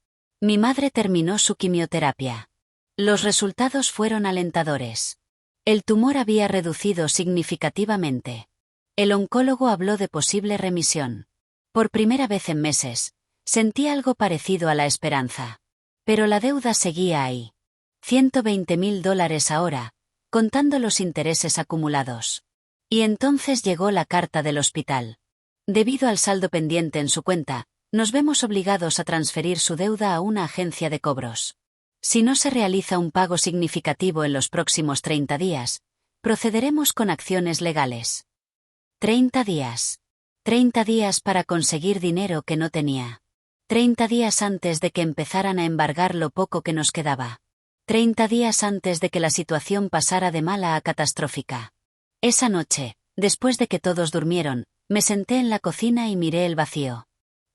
Mi madre terminó su quimioterapia. Los resultados fueron alentadores. El tumor había reducido significativamente. El oncólogo habló de posible remisión. Por primera vez en meses, sentí algo parecido a la esperanza. Pero la deuda seguía ahí. $120.000 ahora, contando los intereses acumulados. Y entonces llegó la carta del hospital. Debido al saldo pendiente en su cuenta, nos vemos obligados a transferir su deuda a una agencia de cobros. Si no se realiza un pago significativo en los próximos 30 días, procederemos con acciones legales. 30 días. 30 días para conseguir dinero que no tenía. 30 días antes de que empezaran a embargar lo poco que nos quedaba. 30 días antes de que la situación pasara de mala a catastrófica. Esa noche, después de que todos durmieron, me senté en la cocina y miré el vacío.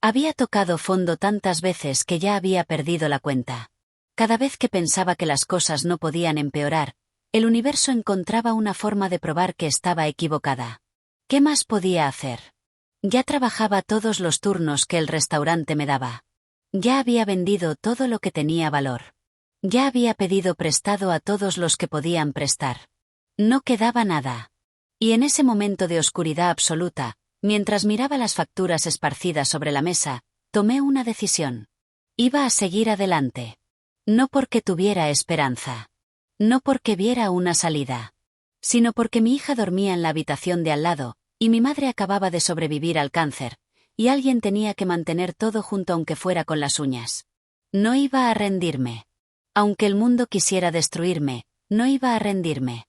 Había tocado fondo tantas veces que ya había perdido la cuenta. Cada vez que pensaba que las cosas no podían empeorar, el universo encontraba una forma de probar que estaba equivocada. ¿Qué más podía hacer? Ya trabajaba todos los turnos que el restaurante me daba. Ya había vendido todo lo que tenía valor. Ya había pedido prestado a todos los que podían prestar. No quedaba nada. Y en ese momento de oscuridad absoluta, mientras miraba las facturas esparcidas sobre la mesa, tomé una decisión. Iba a seguir adelante. No porque tuviera esperanza. No porque viera una salida. Sino porque mi hija dormía en la habitación de al lado, y mi madre acababa de sobrevivir al cáncer, y alguien tenía que mantener todo junto aunque fuera con las uñas. No iba a rendirme. Aunque el mundo quisiera destruirme, no iba a rendirme.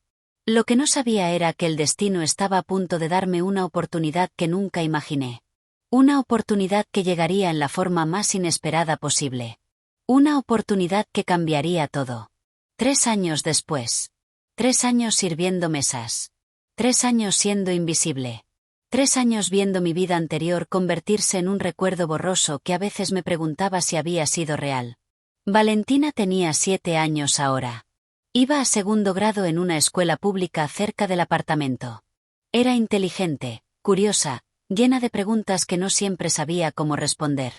Lo que no sabía era que el destino estaba a punto de darme una oportunidad que nunca imaginé. Una oportunidad que llegaría en la forma más inesperada posible. Una oportunidad que cambiaría todo. 3 años después. 3 años sirviendo mesas. 3 años siendo invisible. 3 años viendo mi vida anterior convertirse en un recuerdo borroso que a veces me preguntaba si había sido real. Valentina tenía 7 años ahora. Iba a 2º grado en una escuela pública cerca del apartamento. Era inteligente, curiosa, llena de preguntas que no siempre sabía cómo responder.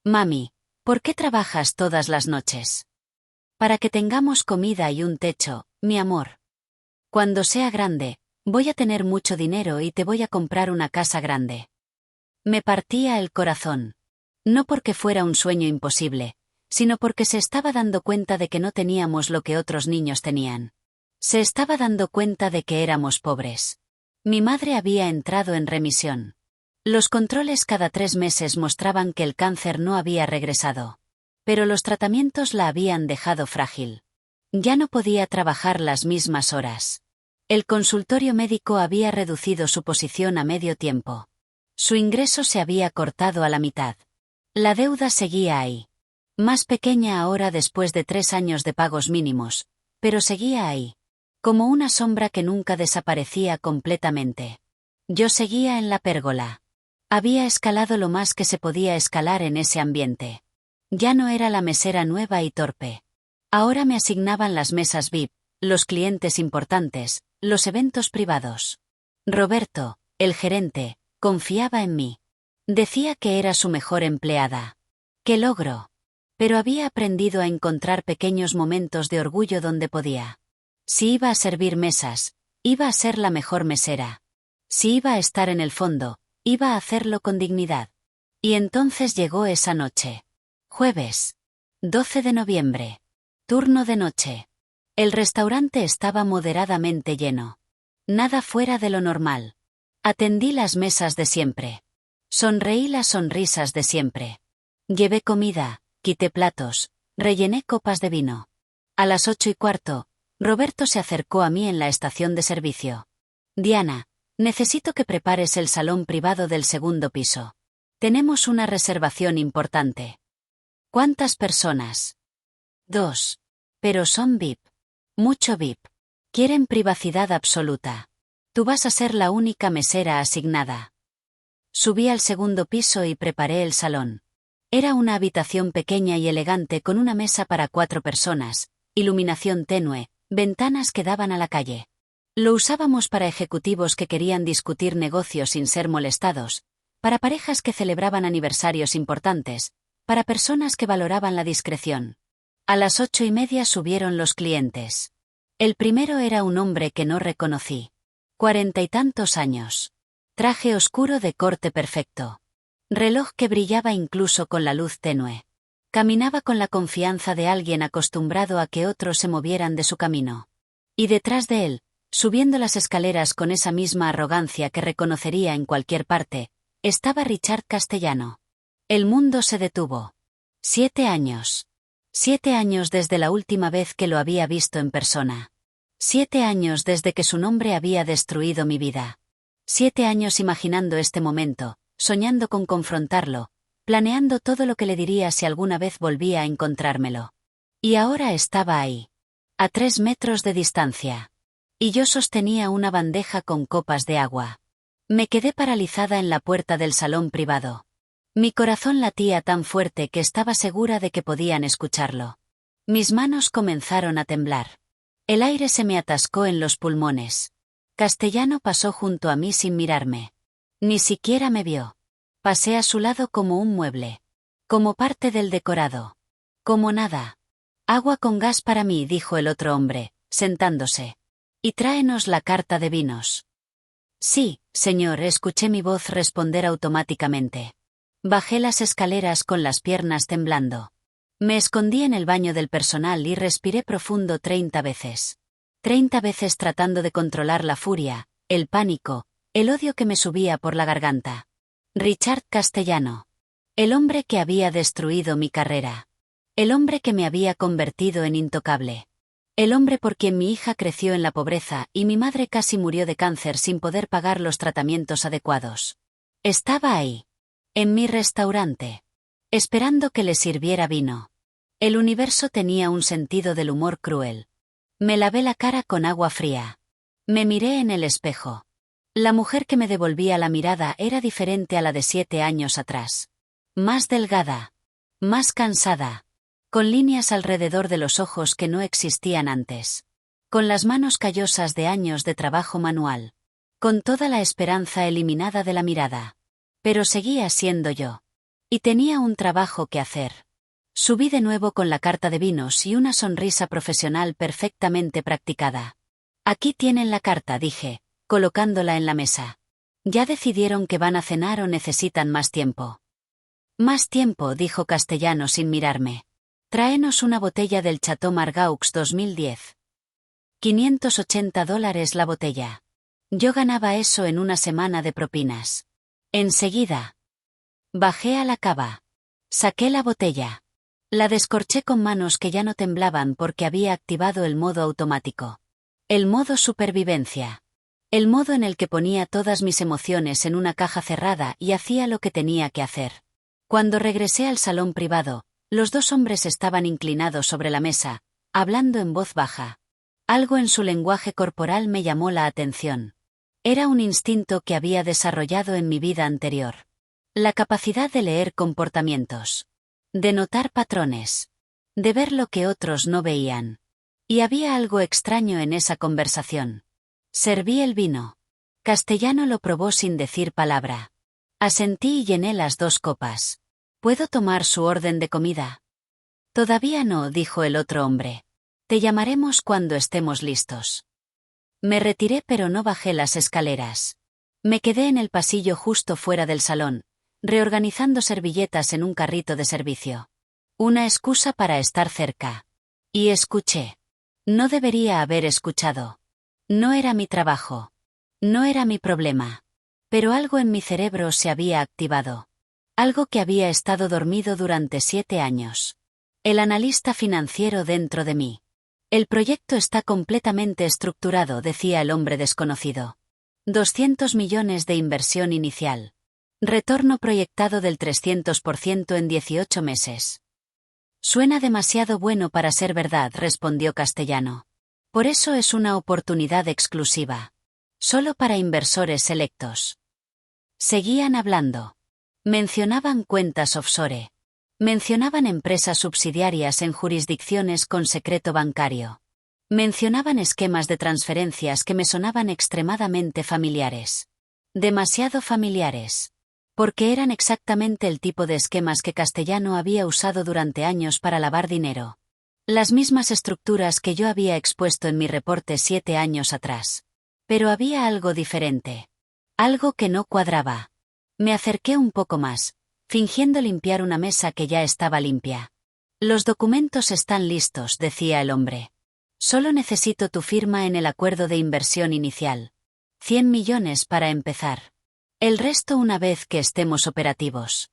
Mami, ¿por qué trabajas todas las noches? Para que tengamos comida y un techo, mi amor. Cuando sea grande, voy a tener mucho dinero y te voy a comprar una casa grande. Me partía el corazón. No porque fuera un sueño imposible, sino porque se estaba dando cuenta de que no teníamos lo que otros niños tenían. Se estaba dando cuenta de que éramos pobres. Mi madre había entrado en remisión. Los controles cada 3 meses mostraban que el cáncer no había regresado. Pero los tratamientos la habían dejado frágil. Ya no podía trabajar las mismas horas. El consultorio médico había reducido su posición a medio tiempo. Su ingreso se había cortado a la mitad. La deuda seguía ahí. Más pequeña ahora después de 3 años de pagos mínimos, pero seguía ahí. Como una sombra que nunca desaparecía completamente. Yo seguía en la pérgola. Había escalado lo más que se podía escalar en ese ambiente. Ya no era la mesera nueva y torpe. Ahora me asignaban las mesas VIP, los clientes importantes, los eventos privados. Roberto, el gerente, confiaba en mí. Decía que era su mejor empleada. ¡Qué logro! Pero había aprendido a encontrar pequeños momentos de orgullo donde podía. Si iba a servir mesas, iba a ser la mejor mesera. Si iba a estar en el fondo, iba a hacerlo con dignidad. Y entonces llegó esa noche. Jueves. 12 de noviembre. Turno de noche. El restaurante estaba moderadamente lleno. Nada fuera de lo normal. Atendí las mesas de siempre. Sonreí las sonrisas de siempre. Llevé comida, quité platos, rellené copas de vino. A las 8:15, Roberto se acercó a mí en la estación de servicio. Diana, necesito que prepares el salón privado del 2º piso. Tenemos una reservación importante. ¿Cuántas personas? 2. Pero son VIP. Mucho VIP. Quieren privacidad absoluta. Tú vas a ser la única mesera asignada. Subí al segundo piso y preparé el salón. Era una habitación pequeña y elegante con una mesa para 4 personas, iluminación tenue, ventanas que daban a la calle. Lo usábamos para ejecutivos que querían discutir negocios sin ser molestados, para parejas que celebraban aniversarios importantes, para personas que valoraban la discreción. A las 8:30 subieron los clientes. El primero era un hombre que no reconocí. 40 y tantos años. Traje oscuro de corte perfecto. Reloj que brillaba incluso con la luz tenue. Caminaba con la confianza de alguien acostumbrado a que otros se movieran de su camino. Y detrás de él, subiendo las escaleras con esa misma arrogancia que reconocería en cualquier parte, estaba Richard Castellano. El mundo se detuvo. 7 años. 7 años desde la última vez que lo había visto en persona. 7 años desde que su nombre había destruido mi vida. 7 años imaginando este momento, soñando con confrontarlo, planeando todo lo que le diría si alguna vez volvía a encontrármelo. Y ahora estaba ahí. A 3 metros de distancia. Y yo sostenía una bandeja con copas de agua. Me quedé paralizada en la puerta del salón privado. Mi corazón latía tan fuerte que estaba segura de que podían escucharlo. Mis manos comenzaron a temblar. El aire se me atascó en los pulmones. Castellano pasó junto a mí sin mirarme. Ni siquiera me vio. Pasé a su lado como un mueble. Como parte del decorado. Como nada. Agua con gas para mí, dijo el otro hombre, sentándose. Y tráenos la carta de vinos. Sí, señor, escuché mi voz responder automáticamente. Bajé las escaleras con las piernas temblando. Me escondí en el baño del personal y respiré profundo 30 veces. 30 veces tratando de controlar la furia, el pánico, el odio que me subía por la garganta. Richard Castellano. El hombre que había destruido mi carrera. El hombre que me había convertido en intocable. El hombre por quien mi hija creció en la pobreza y mi madre casi murió de cáncer sin poder pagar los tratamientos adecuados. Estaba ahí. En mi restaurante. Esperando que le sirviera vino. El universo tenía un sentido del humor cruel. Me lavé la cara con agua fría. Me miré en el espejo. La mujer que me devolvía la mirada era diferente a la de 7 años atrás. Más delgada. Más cansada. Con líneas alrededor de los ojos que no existían antes. Con las manos callosas de años de trabajo manual. Con toda la esperanza eliminada de la mirada. Pero seguía siendo yo. Y tenía un trabajo que hacer. Subí de nuevo con la carta de vinos y una sonrisa profesional perfectamente practicada. Aquí tienen la carta, dije, colocándola en la mesa. ¿Ya decidieron que van a cenar o necesitan más tiempo? Más tiempo, dijo Castellano sin mirarme. Tráenos una botella del Chateau Margaux 2010. $580 la botella. Yo ganaba eso en una semana de propinas. Enseguida. Bajé a la cava. Saqué la botella. La descorché con manos que ya no temblaban porque había activado el modo automático. El modo supervivencia. El modo en el que ponía todas mis emociones en una caja cerrada y hacía lo que tenía que hacer. Cuando regresé al salón privado, los 2 hombres estaban inclinados sobre la mesa, hablando en voz baja. Algo en su lenguaje corporal me llamó la atención. Era un instinto que había desarrollado en mi vida anterior. La capacidad de leer comportamientos. De notar patrones. De ver lo que otros no veían. Y había algo extraño en esa conversación. Serví el vino. Castellano lo probó sin decir palabra. Asentí y llené las 2 copas. ¿Puedo tomar su orden de comida? Todavía no, dijo el otro hombre. Te llamaremos cuando estemos listos. Me retiré pero no bajé las escaleras. Me quedé en el pasillo justo fuera del salón, reorganizando servilletas en un carrito de servicio. Una excusa para estar cerca. Y escuché. No debería haber escuchado. No era mi trabajo. No era mi problema. Pero algo en mi cerebro se había activado. Algo que había estado dormido durante 7 años. El analista financiero dentro de mí. El proyecto está completamente estructurado, decía el hombre desconocido. 200 millones de inversión inicial. Retorno proyectado del 300% en 18 meses. Suena demasiado bueno para ser verdad, respondió Castellano. Por eso es una oportunidad exclusiva. Solo para inversores selectos. Seguían hablando. Mencionaban cuentas offshore. Mencionaban empresas subsidiarias en jurisdicciones con secreto bancario. Mencionaban esquemas de transferencias que me sonaban extremadamente familiares. Demasiado familiares. Porque eran exactamente el tipo de esquemas que Castellano había usado durante años para lavar dinero. Las mismas estructuras que yo había expuesto en mi reporte 7 años atrás. Pero había algo diferente. Algo que no cuadraba. Me acerqué un poco más, fingiendo limpiar una mesa que ya estaba limpia. Los documentos están listos, decía el hombre. Solo necesito tu firma en el acuerdo de inversión inicial. 100 millones para empezar. El resto una vez que estemos operativos.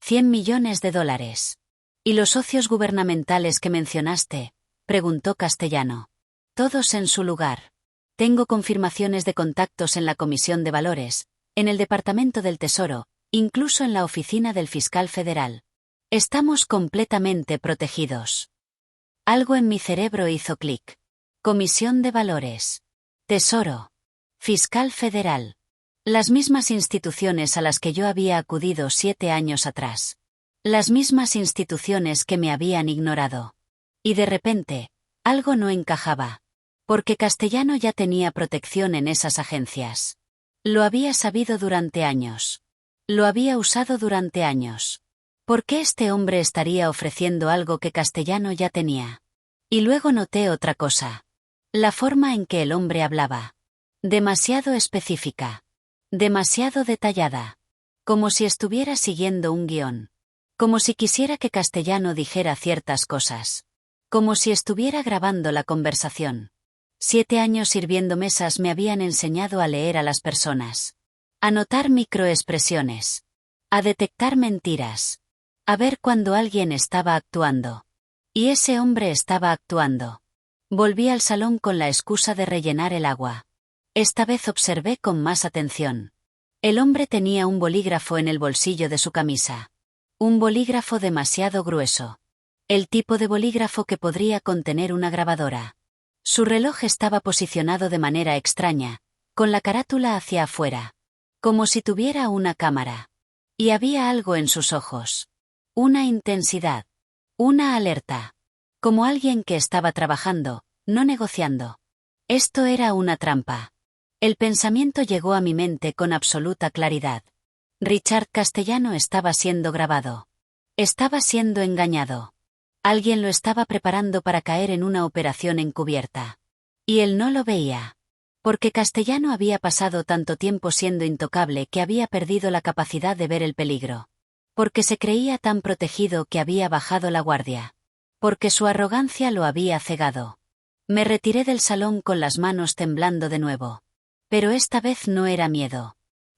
100 millones de dólares. ¿Y los socios gubernamentales que mencionaste?, preguntó Castellano. Todos en su lugar. Tengo confirmaciones de contactos en la Comisión de Valores, en el Departamento del Tesoro, incluso en la oficina del fiscal federal. Estamos completamente protegidos. Algo en mi cerebro hizo clic. Comisión de Valores. Tesoro. Fiscal federal. Las mismas instituciones a las que yo había acudido 7 años atrás. Las mismas instituciones que me habían ignorado. Y de repente, algo no encajaba. Porque Castellano ya tenía protección en esas agencias. Lo había sabido durante años. Lo había usado durante años. ¿Por qué este hombre estaría ofreciendo algo que Castellano ya tenía? Y luego noté otra cosa. La forma en que el hombre hablaba. Demasiado específica. Demasiado detallada. Como si estuviera siguiendo un guión. Como si quisiera que Castellano dijera ciertas cosas. Como si estuviera grabando la conversación. 7 años sirviendo mesas me habían enseñado a leer a las personas. A notar microexpresiones. A detectar mentiras. A ver cuando alguien estaba actuando. Y ese hombre estaba actuando. Volví al salón con la excusa de rellenar el agua. Esta vez observé con más atención. El hombre tenía un bolígrafo en el bolsillo de su camisa. Un bolígrafo demasiado grueso. El tipo de bolígrafo que podría contener una grabadora. Su reloj estaba posicionado de manera extraña, con la carátula hacia afuera. Como si tuviera una cámara. Y había algo en sus ojos. Una intensidad. Una alerta. Como alguien que estaba trabajando, no negociando. Esto era una trampa. El pensamiento llegó a mi mente con absoluta claridad. Richard Castellano estaba siendo grabado. Estaba siendo engañado. Alguien lo estaba preparando para caer en una operación encubierta. Y él no lo veía. Porque Castellano había pasado tanto tiempo siendo intocable que había perdido la capacidad de ver el peligro. Porque se creía tan protegido que había bajado la guardia. Porque su arrogancia lo había cegado. Me retiré del salón con las manos temblando de nuevo. Pero esta vez no era miedo.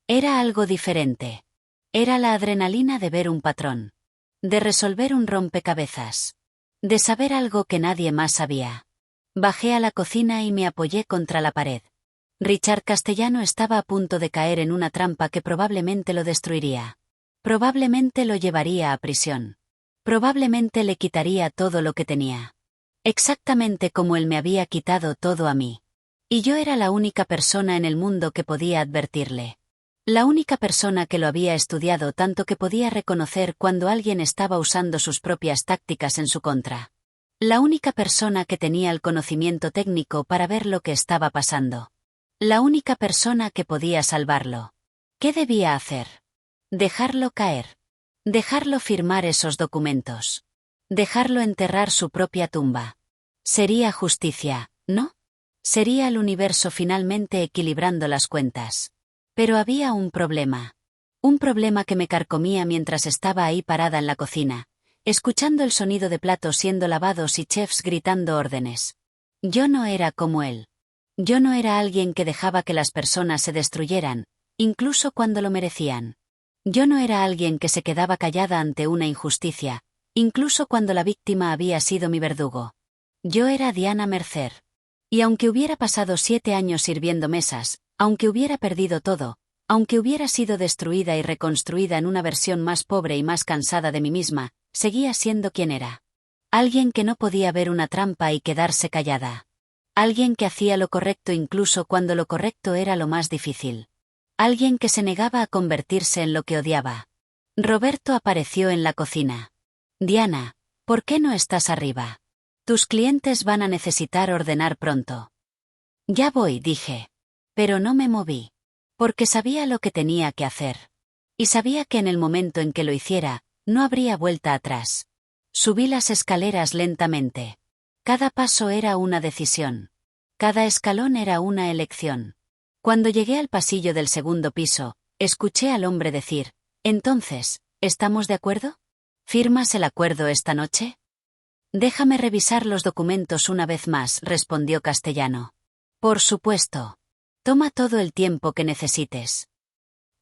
Era algo diferente. Era la adrenalina de ver un patrón. De resolver un rompecabezas. De saber algo que nadie más sabía. Bajé a la cocina y me apoyé contra la pared. Richard Castellano estaba a punto de caer en una trampa que probablemente lo destruiría. Probablemente lo llevaría a prisión. Probablemente le quitaría todo lo que tenía. Exactamente como él me había quitado todo a mí. Y yo era la única persona en el mundo que podía advertirle. La única persona que lo había estudiado tanto que podía reconocer cuando alguien estaba usando sus propias tácticas en su contra. La única persona que tenía el conocimiento técnico para ver lo que estaba pasando. La única persona que podía salvarlo. ¿Qué debía hacer? Dejarlo caer. Dejarlo firmar esos documentos. Dejarlo enterrar su propia tumba. Sería justicia, ¿no? Sería el universo finalmente equilibrando las cuentas. Pero había un problema. Un problema que me carcomía mientras estaba ahí parada en la cocina, escuchando el sonido de platos siendo lavados y chefs gritando órdenes. Yo no era como él. Yo no era alguien que dejaba que las personas se destruyeran, incluso cuando lo merecían. Yo no era alguien que se quedaba callada ante una injusticia, incluso cuando la víctima había sido mi verdugo. Yo era Diana Mercer. Y aunque hubiera pasado 7 años sirviendo mesas, aunque hubiera perdido todo, Aunque hubiera sido destruida y reconstruida en una versión más pobre y más cansada de mí misma, seguía siendo quien era. Alguien que no podía ver una trampa y quedarse callada. Alguien que hacía lo correcto incluso cuando lo correcto era lo más difícil. Alguien que se negaba a convertirse en lo que odiaba. Roberto apareció en la cocina. Diana, ¿por qué no estás arriba? Tus clientes van a necesitar ordenar pronto. Ya voy, dije. Pero no me moví. Porque sabía lo que tenía que hacer. Y sabía que en el momento en que lo hiciera, no habría vuelta atrás. Subí las escaleras lentamente. Cada paso era una decisión. Cada escalón era una elección. Cuando llegué al pasillo del segundo piso, escuché al hombre decir, «Entonces, ¿estamos de acuerdo? ¿Firmas el acuerdo esta noche?» «Déjame revisar los documentos una vez más», respondió Castellano. «Por supuesto. Toma todo el tiempo que necesites».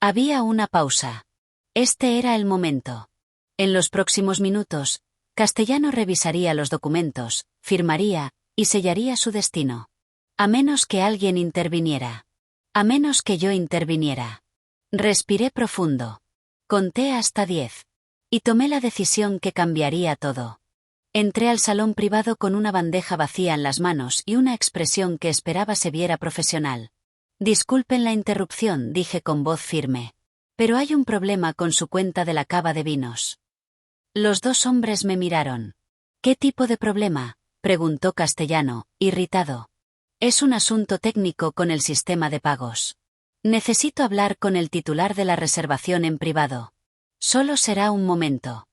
Había una pausa. Este era el momento. En los próximos minutos, Castellano revisaría los documentos, firmaría, y sellaría su destino. A menos que alguien interviniera. A menos que yo interviniera. Respiré profundo. Conté hasta 10. Y tomé la decisión que cambiaría todo. Entré al salón privado con una bandeja vacía en las manos y una expresión que esperaba se viera profesional. «Disculpen la interrupción», dije con voz firme. «Pero hay un problema con su cuenta de la cava de vinos». Los dos hombres me miraron. «¿Qué tipo de problema?», preguntó Castellano, irritado. «Es un asunto técnico con el sistema de pagos. Necesito hablar con el titular de la reservación en privado. Solo será un momento».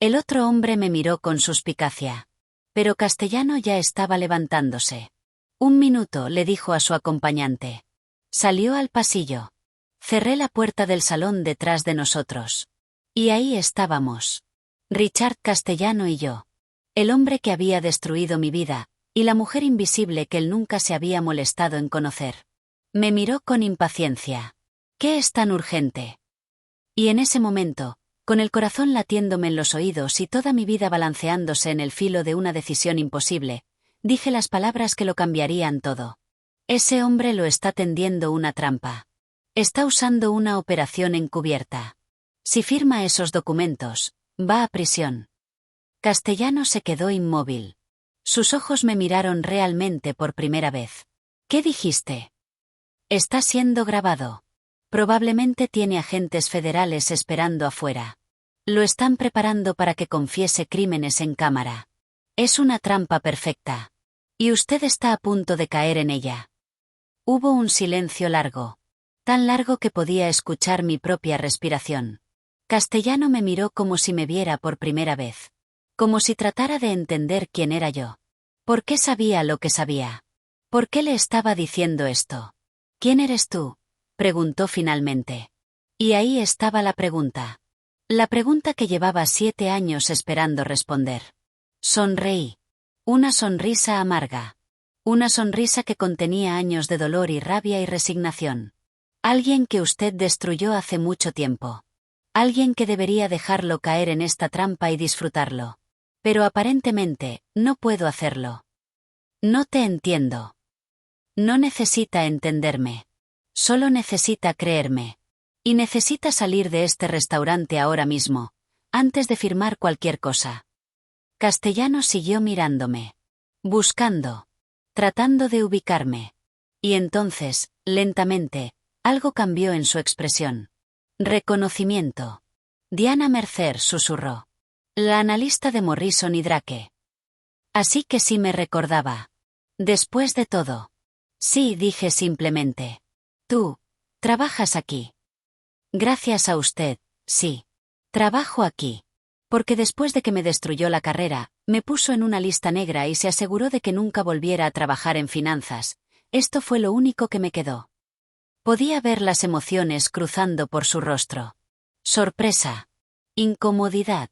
El otro hombre me miró con suspicacia. Pero Castellano ya estaba levantándose. «Un minuto», le dijo a su acompañante. Salió al pasillo. Cerré la puerta del salón detrás de nosotros. Y ahí estábamos. Richard Castellano y yo. El hombre que había destruido mi vida, y la mujer invisible que él nunca se había molestado en conocer. Me miró con impaciencia. «¿Qué es tan urgente?» Y en ese momento, con el corazón latiéndome en los oídos y toda mi vida balanceándose en el filo de una decisión imposible, dije las palabras que lo cambiarían todo. «Ese hombre lo está tendiendo una trampa. Está usando una operación encubierta. Si firma esos documentos, va a prisión». Castellano se quedó inmóvil. Sus ojos me miraron realmente por primera vez. «¿Qué dijiste?» «Está siendo grabado. Probablemente tiene agentes federales esperando afuera. Lo están preparando para que confiese crímenes en cámara. Es una trampa perfecta. Y usted está a punto de caer en ella». Hubo un silencio largo. Tan largo que podía escuchar mi propia respiración. Castellano me miró como si me viera por primera vez. Como si tratara de entender quién era yo. ¿Por qué sabía lo que sabía? ¿Por qué le estaba diciendo esto? «¿Quién eres tú?», preguntó finalmente. Y ahí estaba la pregunta. La pregunta que llevaba 7 años esperando responder. Sonreí. Una sonrisa amarga. Una sonrisa que contenía años de dolor y rabia y resignación. Alguien que usted destruyó hace mucho tiempo. Alguien que debería dejarlo caer en esta trampa y disfrutarlo. Pero aparentemente, no puedo hacerlo. No te entiendo. No necesita entenderme. Solo necesita creerme. Y necesita salir de este restaurante ahora mismo, antes de firmar cualquier cosa. Castellano siguió mirándome. Buscando. Tratando de ubicarme. Y entonces, lentamente, algo cambió en su expresión. Reconocimiento. «Diana Mercer», susurró. «La analista de Morrison y Drake». Así que sí me recordaba. Después de todo. «Sí», dije simplemente. «Tú, trabajas aquí». «Gracias a usted, sí. Trabajo aquí. Porque después de que me destruyó la carrera, me puso en una lista negra y se aseguró de que nunca volviera a trabajar en finanzas. Esto fue lo único que me quedó». Podía ver las emociones cruzando por su rostro. Sorpresa. Incomodidad.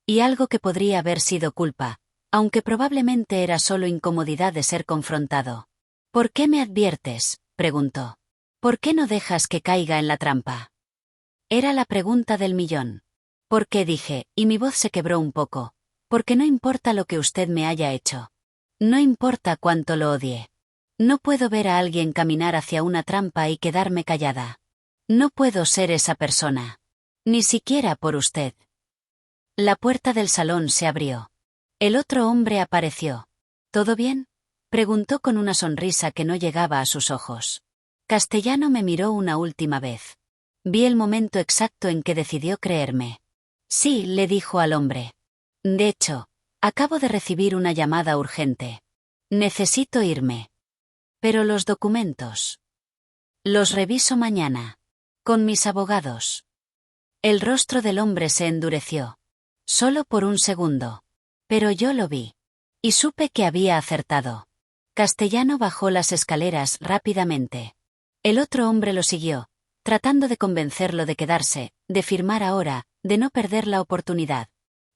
Y algo que podría haber sido culpa, aunque probablemente era solo incomodidad de ser confrontado. «¿Por qué me adviertes?», preguntó. «¿Por qué no dejas que caiga en la trampa?». Era la pregunta del millón. «¿Por qué?», dije, y mi voz se quebró un poco. «Porque no importa lo que usted me haya hecho. No importa cuánto lo odie. No puedo ver a alguien caminar hacia una trampa y quedarme callada. No puedo ser esa persona. Ni siquiera por usted. La puerta del salón se abrió. El otro hombre apareció. ¿Todo bien?, preguntó con una sonrisa que no llegaba a sus ojos. Castellano me miró una última vez. Vi el momento exacto en que decidió creerme. Sí, le dijo al hombre. De hecho, acabo de recibir una llamada urgente. Necesito irme. Pero los documentos. Los reviso mañana. Con mis abogados. El rostro del hombre se endureció. Solo por un segundo. Pero yo lo vi. Y supe que había acertado. Castellano bajó las escaleras rápidamente. El otro hombre lo siguió, tratando de convencerlo de quedarse, de firmar ahora, de no perder la oportunidad.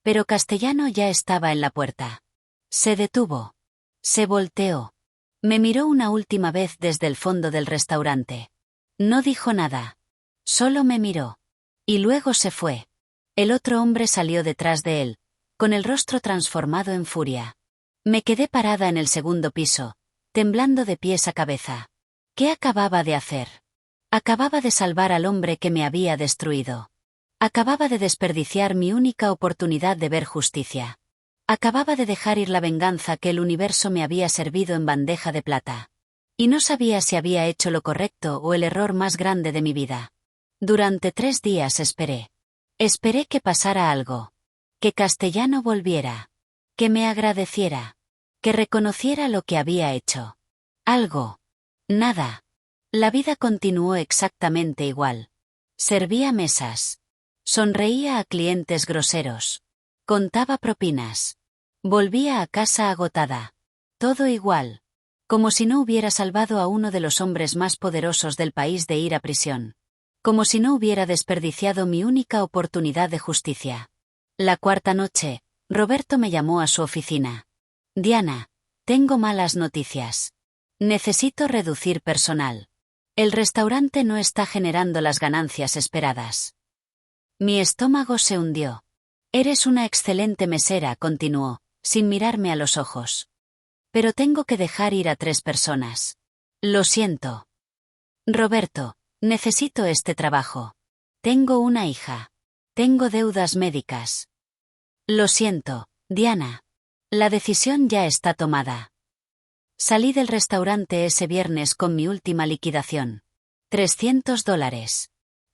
Pero Castellano ya estaba en la puerta. Se detuvo. Se volteó. Me miró una última vez desde el fondo del restaurante. No dijo nada. Solo me miró. Y luego se fue. El otro hombre salió detrás de él, con el rostro transformado en furia. Me quedé parada en el segundo piso, temblando de pies a cabeza. ¿Qué acababa de hacer? Acababa de salvar al hombre que me había destruido. Acababa de desperdiciar mi única oportunidad de ver justicia. Acababa de dejar ir la venganza que el universo me había servido en bandeja de plata. Y no sabía si había hecho lo correcto o el error más grande de mi vida. Durante 3 días esperé. Esperé que pasara algo. Que Castellano volviera. Que me agradeciera. Que reconociera lo que había hecho. Algo. Nada. La vida continuó exactamente igual. Servía mesas. Sonreía a clientes groseros. Contaba propinas. Volvía a casa agotada. Todo igual. Como si no hubiera salvado a uno de los hombres más poderosos del país de ir a prisión. Como si no hubiera desperdiciado mi única oportunidad de justicia. La 4ª noche, Roberto me llamó a su oficina. Diana, tengo malas noticias. Necesito reducir personal. El restaurante no está generando las ganancias esperadas. Mi estómago se hundió. Eres una excelente mesera, continuó, sin mirarme a los ojos. Pero tengo que dejar ir a 3 personas. Lo siento. Roberto, necesito este trabajo. Tengo una hija. Tengo deudas médicas. Lo siento, Diana. La decisión ya está tomada. Salí del restaurante ese viernes con mi última liquidación. $300.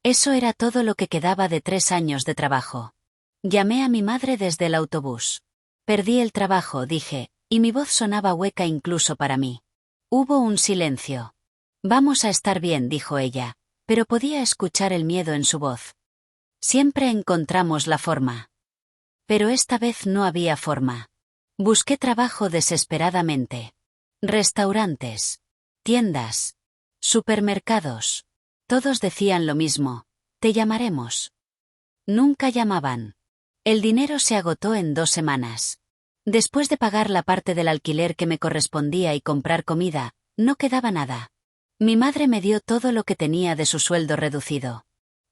Eso era todo lo que quedaba de 3 años de trabajo. Llamé a mi madre desde el autobús. Perdí el trabajo, dije, y mi voz sonaba hueca incluso para mí. Hubo un silencio. Vamos a estar bien, dijo ella, pero podía escuchar el miedo en su voz. Siempre encontramos la forma. Pero esta vez no había forma. Busqué trabajo desesperadamente. Restaurantes. Tiendas. Supermercados. Todos decían lo mismo. Te llamaremos. Nunca llamaban. El dinero se agotó en 2 semanas. Después de pagar la parte del alquiler que me correspondía y comprar comida, no quedaba nada. Mi madre me dio todo lo que tenía de su sueldo reducido.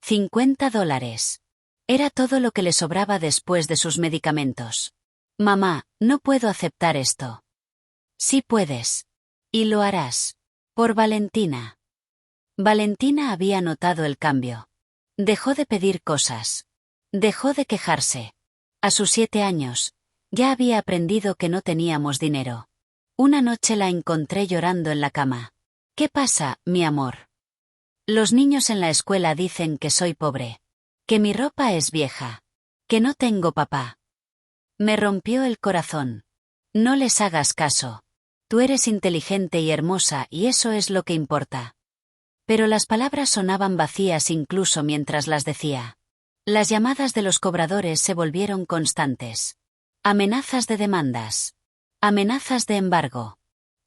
$50. Era todo lo que le sobraba después de sus medicamentos. Mamá, no puedo aceptar esto. Sí puedes. Y lo harás. Por Valentina. Valentina había notado el cambio. Dejó de pedir cosas. Dejó de quejarse. A sus 7 años, ya había aprendido que no teníamos dinero. Una noche la encontré llorando en la cama. ¿Qué pasa, mi amor? Los niños en la escuela dicen que soy pobre. Que mi ropa es vieja. Que no tengo papá. Me rompió el corazón. No les hagas caso. Tú eres inteligente y hermosa y eso es lo que importa. Pero las palabras sonaban vacías incluso mientras las decía. Las llamadas de los cobradores se volvieron constantes. Amenazas de demandas. Amenazas de embargo.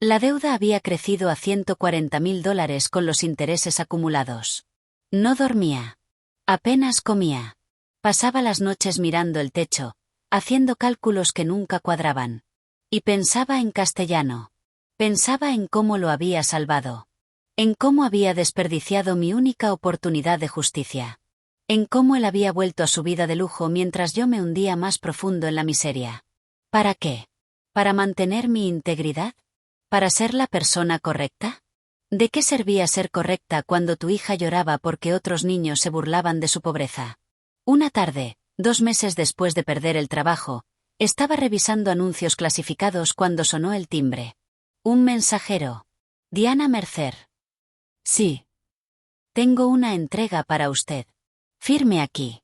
La deuda había crecido a $140.000 con los intereses acumulados. No dormía. Apenas comía. Pasaba las noches mirando el techo, haciendo cálculos que nunca cuadraban. Y pensaba en Castellano. Pensaba en cómo lo había salvado. En cómo había desperdiciado mi única oportunidad de justicia. En cómo él había vuelto a su vida de lujo mientras yo me hundía más profundo en la miseria. ¿Para qué? ¿Para mantener mi integridad? ¿Para ser la persona correcta? ¿De qué servía ser correcta cuando tu hija lloraba porque otros niños se burlaban de su pobreza? Una tarde, 2 meses después de perder el trabajo, estaba revisando anuncios clasificados cuando sonó el timbre. Un mensajero. Diana Mercer. Sí. Tengo una entrega para usted. Firme aquí.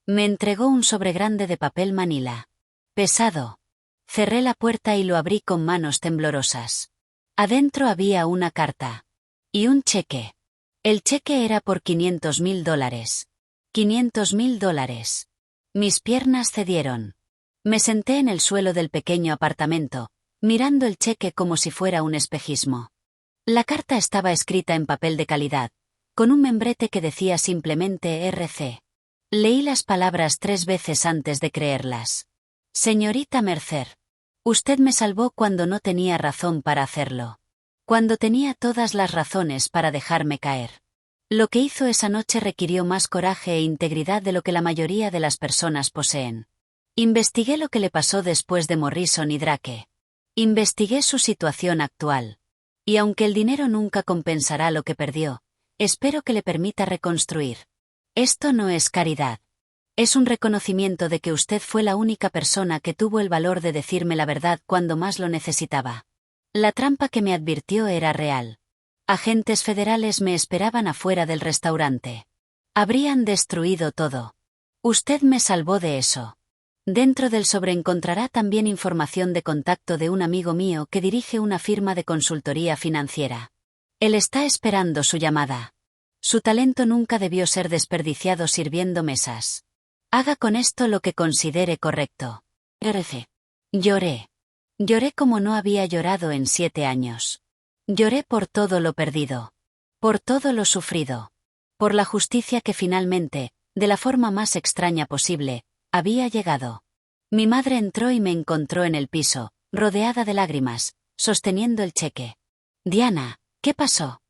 Me entregó un sobre grande de papel manila. Pesado. Cerré la puerta y lo abrí con manos temblorosas. Adentro había una carta. Y un cheque. El cheque era por $500.000. $500.000. Mis piernas cedieron. Me senté en el suelo del pequeño apartamento, mirando el cheque como si fuera un espejismo. La carta estaba escrita en papel de calidad, con un membrete que decía simplemente RC. Leí las palabras 3 veces antes de creerlas. Señorita Mercer. Usted me salvó cuando no tenía razón para hacerlo. Cuando tenía todas las razones para dejarme caer. Lo que hizo esa noche requirió más coraje e integridad de lo que la mayoría de las personas poseen. Investigué lo que le pasó después de Morrison y Drake. Investigué su situación actual. Y aunque el dinero nunca compensará lo que perdió, espero que le permita reconstruir. Esto no es caridad. Es un reconocimiento de que usted fue la única persona que tuvo el valor de decirme la verdad cuando más lo necesitaba. La trampa que me advirtió era real. Agentes federales me esperaban afuera del restaurante. Habrían destruido todo. Usted me salvó de eso. Dentro del sobre encontrará también información de contacto de un amigo mío que dirige una firma de consultoría financiera. Él está esperando su llamada. Su talento nunca debió ser desperdiciado sirviendo mesas. Haga con esto lo que considere correcto. RC. Lloré. Lloré como no había llorado en 7 años. Lloré por todo lo perdido. Por todo lo sufrido. Por la justicia que finalmente, de la forma más extraña posible, había llegado. Mi madre entró y me encontró en el piso, rodeada de lágrimas, sosteniendo el cheque. Diana, ¿qué pasó?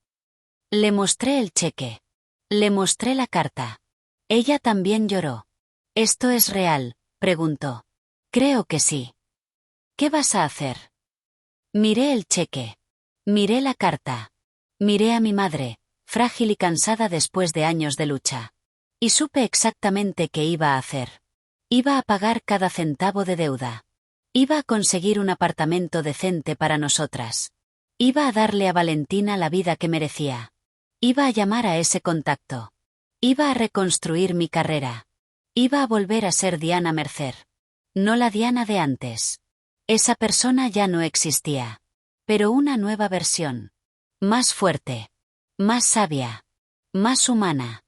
Le mostré el cheque. Le mostré la carta. Ella también lloró. ¿Esto es real?, preguntó. Creo que sí. ¿Qué vas a hacer? Miré el cheque. Miré la carta. Miré a mi madre, frágil y cansada después de años de lucha. Y supe exactamente qué iba a hacer. Iba a pagar cada centavo de deuda. Iba a conseguir un apartamento decente para nosotras. Iba a darle a Valentina la vida que merecía. Iba a llamar a ese contacto. Iba a reconstruir mi carrera. Iba a volver a ser Diana Mercer. No la Diana de antes. Esa persona ya no existía. Pero una nueva versión. Más fuerte. Más sabia. Más humana.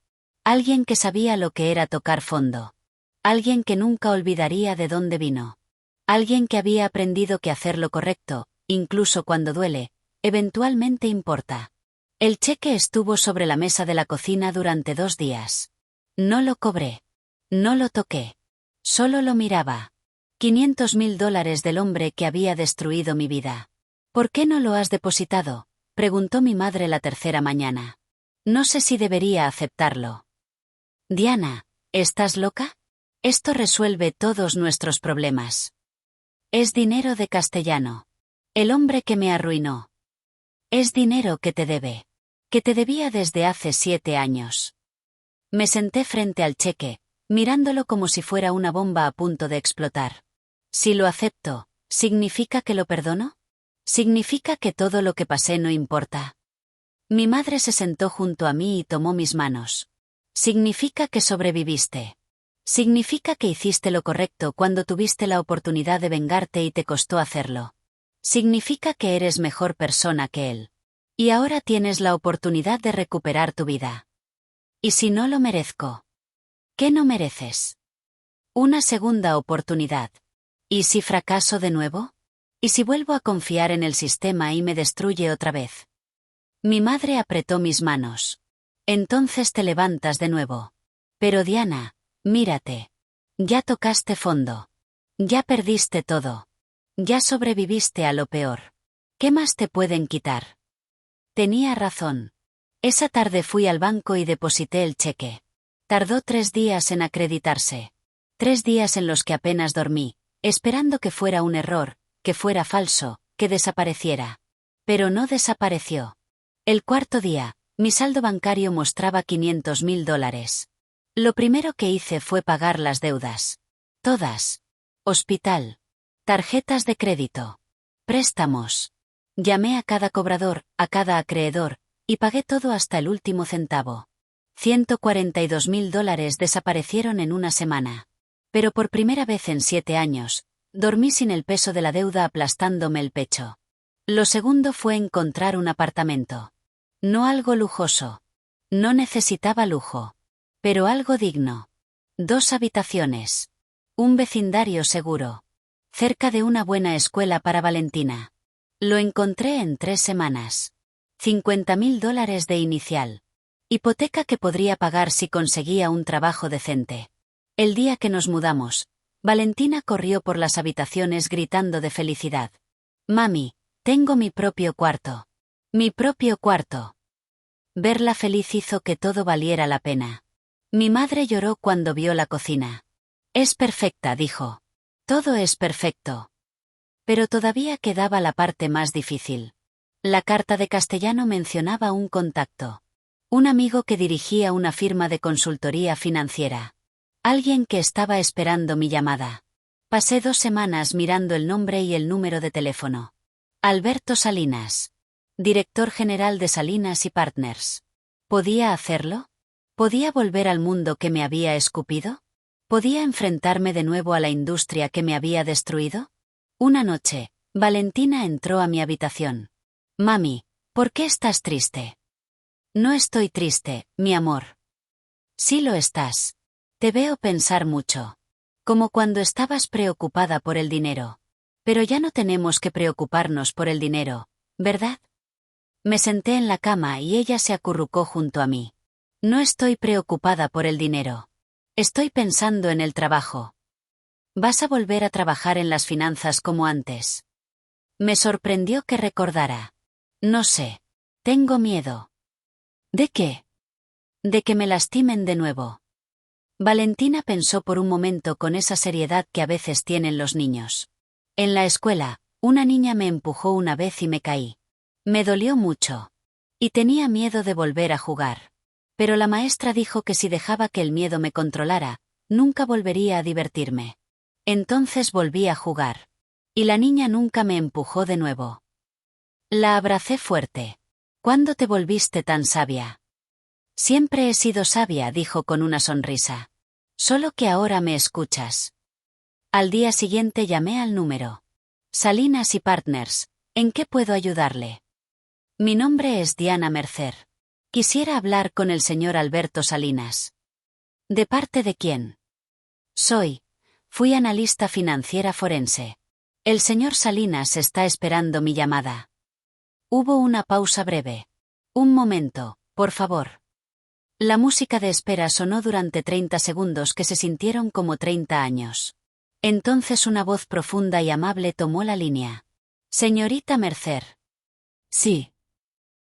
Alguien que sabía lo que era tocar fondo. Alguien que nunca olvidaría de dónde vino. Alguien que había aprendido que hacer lo correcto, incluso cuando duele, eventualmente importa. El cheque estuvo sobre la mesa de la cocina durante 2 días. No lo cobré. No lo toqué. Solo lo miraba. $500.000 del hombre que había destruido mi vida. ¿Por qué no lo has depositado?, preguntó mi madre la tercera mañana. No sé si debería aceptarlo. Diana, ¿estás loca? Esto resuelve todos nuestros problemas. Es dinero de castellano. El hombre que me arruinó. Es dinero que te debe. Que te debía desde hace 7 años. Me senté frente al cheque, mirándolo como si fuera una bomba a punto de explotar. Si lo acepto, ¿significa que lo perdono? ¿Significa que todo lo que pasé no importa? Mi madre se sentó junto a mí y tomó mis manos. ¿Significa que sobreviviste? ¿Significa que hiciste lo correcto cuando tuviste la oportunidad de vengarte y te costó hacerlo? ¿Significa que eres mejor persona que él? Y ahora tienes la oportunidad de recuperar tu vida. ¿Y si no lo merezco? ¿Qué no mereces? Una segunda oportunidad. ¿Y si fracaso de nuevo? ¿Y si vuelvo a confiar en el sistema y me destruye otra vez? Mi madre apretó mis manos. Entonces te levantas de nuevo. Pero Diana, mírate. Ya tocaste fondo. Ya perdiste todo. Ya sobreviviste a lo peor. ¿Qué más te pueden quitar? Tenía razón. Esa tarde fui al banco y deposité el cheque. Tardó 3 días en acreditarse. 3 días en los que apenas dormí, esperando que fuera un error, que fuera falso, que desapareciera. Pero no desapareció. El cuarto día, mi saldo bancario mostraba $500.000. Lo primero que hice fue pagar las deudas. Todas. Hospital. Tarjetas de crédito. Préstamos. Llamé a cada cobrador, a cada acreedor, y pagué todo hasta el último centavo. $142.000 desaparecieron en una semana. Pero por primera vez en 7 años, dormí sin el peso de la deuda aplastándome el pecho. Lo segundo fue encontrar un apartamento. No algo lujoso. No necesitaba lujo. Pero algo digno. 2 habitaciones. Un vecindario seguro. Cerca de una buena escuela para Valentina. Lo encontré en 3 semanas. $50.000 de inicial. Hipoteca que podría pagar si conseguía un trabajo decente. El día que nos mudamos, Valentina corrió por las habitaciones gritando de felicidad. «Mami, tengo mi propio cuarto. Mi propio cuarto». Verla feliz hizo que todo valiera la pena. Mi madre lloró cuando vio la cocina. «Es perfecta», dijo. «Todo es perfecto». Pero todavía quedaba la parte más difícil. La carta de castellano mencionaba un contacto. Un amigo que dirigía una firma de consultoría financiera. Alguien que estaba esperando mi llamada. Pasé 2 semanas mirando el nombre y el número de teléfono. Alberto Salinas. Director general de Salinas y Partners. ¿Podía hacerlo? ¿Podía volver al mundo que me había escupido? ¿Podía enfrentarme de nuevo a la industria que me había destruido? Una noche, Valentina entró a mi habitación. «Mami, ¿por qué estás triste?» «No estoy triste, mi amor». «Sí lo estás. Te veo pensar mucho. Como cuando estabas preocupada por el dinero. Pero ya no tenemos que preocuparnos por el dinero, ¿verdad?» Me senté en la cama y ella se acurrucó junto a mí. «No estoy preocupada por el dinero. Estoy pensando en el trabajo». «¿Vas a volver a trabajar en las finanzas como antes?» Me sorprendió que recordara. «No sé. Tengo miedo». «¿De qué?» «De que me lastimen de nuevo». Valentina pensó por un momento con esa seriedad que a veces tienen los niños. «En la escuela, una niña me empujó una vez y me caí. Me dolió mucho. Y tenía miedo de volver a jugar. Pero la maestra dijo que si dejaba que el miedo me controlara, nunca volvería a divertirme. Entonces volví a jugar. Y la niña nunca me empujó de nuevo». La abracé fuerte. «¿Cuándo te volviste tan sabia?» «Siempre he sido sabia», dijo con una sonrisa. «Solo que ahora me escuchas». Al día siguiente llamé al número. «Salinas y Partners, ¿en qué puedo ayudarle?» «Mi nombre es Diana Mercer. Quisiera hablar con el señor Alberto Salinas». «¿De parte de quién?» Fui analista financiera forense. El señor Salinas está esperando mi llamada». Hubo una pausa breve. «Un momento, por favor». La música de espera sonó durante 30 segundos que se sintieron como 30 años. Entonces una voz profunda y amable tomó la línea. «Señorita Mercer». «Sí».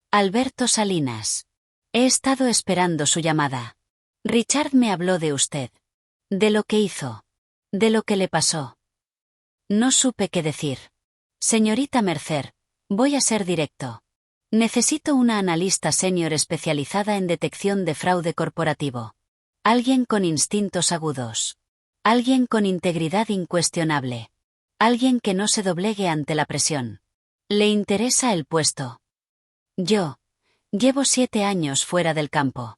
«Alberto Salinas. He estado esperando su llamada. Richard me habló de usted. De lo que hizo. De lo que le pasó». No supe qué decir. «Señorita Mercer, voy a ser directo. Necesito una analista senior especializada en detección de fraude corporativo. Alguien con instintos agudos. Alguien con integridad incuestionable. Alguien que no se doblegue ante la presión. ¿Le interesa el puesto?» «Yo. Llevo 7 años fuera del campo.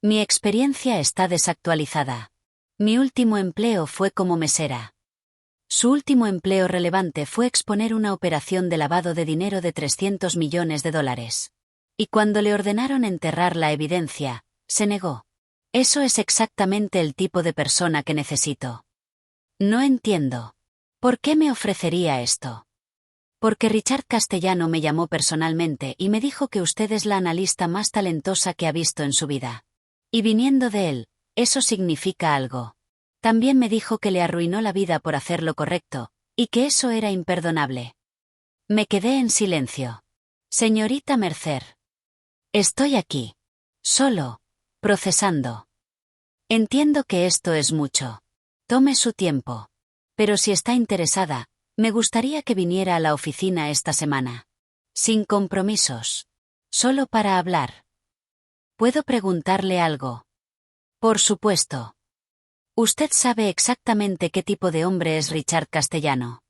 Mi experiencia está desactualizada. Mi último empleo fue como mesera». Su último empleo relevante fue exponer una operación de lavado de dinero de $300 millones. Y cuando le ordenaron enterrar la evidencia, se negó. «Eso es exactamente el tipo de persona que necesito». «No entiendo. ¿Por qué me ofrecería esto?» «Porque Richard Castellano me llamó personalmente y me dijo que usted es la analista más talentosa que ha visto en su vida. Y viniendo de él, eso significa algo. También me dijo que le arruinó la vida por hacer lo correcto, y que eso era imperdonable». Me quedé en silencio. «Señorita Mercer. Estoy aquí. Solo. Procesando. Entiendo que esto es mucho. Tome su tiempo. Pero si está interesada, me gustaría que viniera a la oficina esta semana. Sin compromisos. Solo para hablar. ¿Puedo preguntarle algo? Por supuesto. Usted sabe exactamente qué tipo de hombre es Richard Castellano.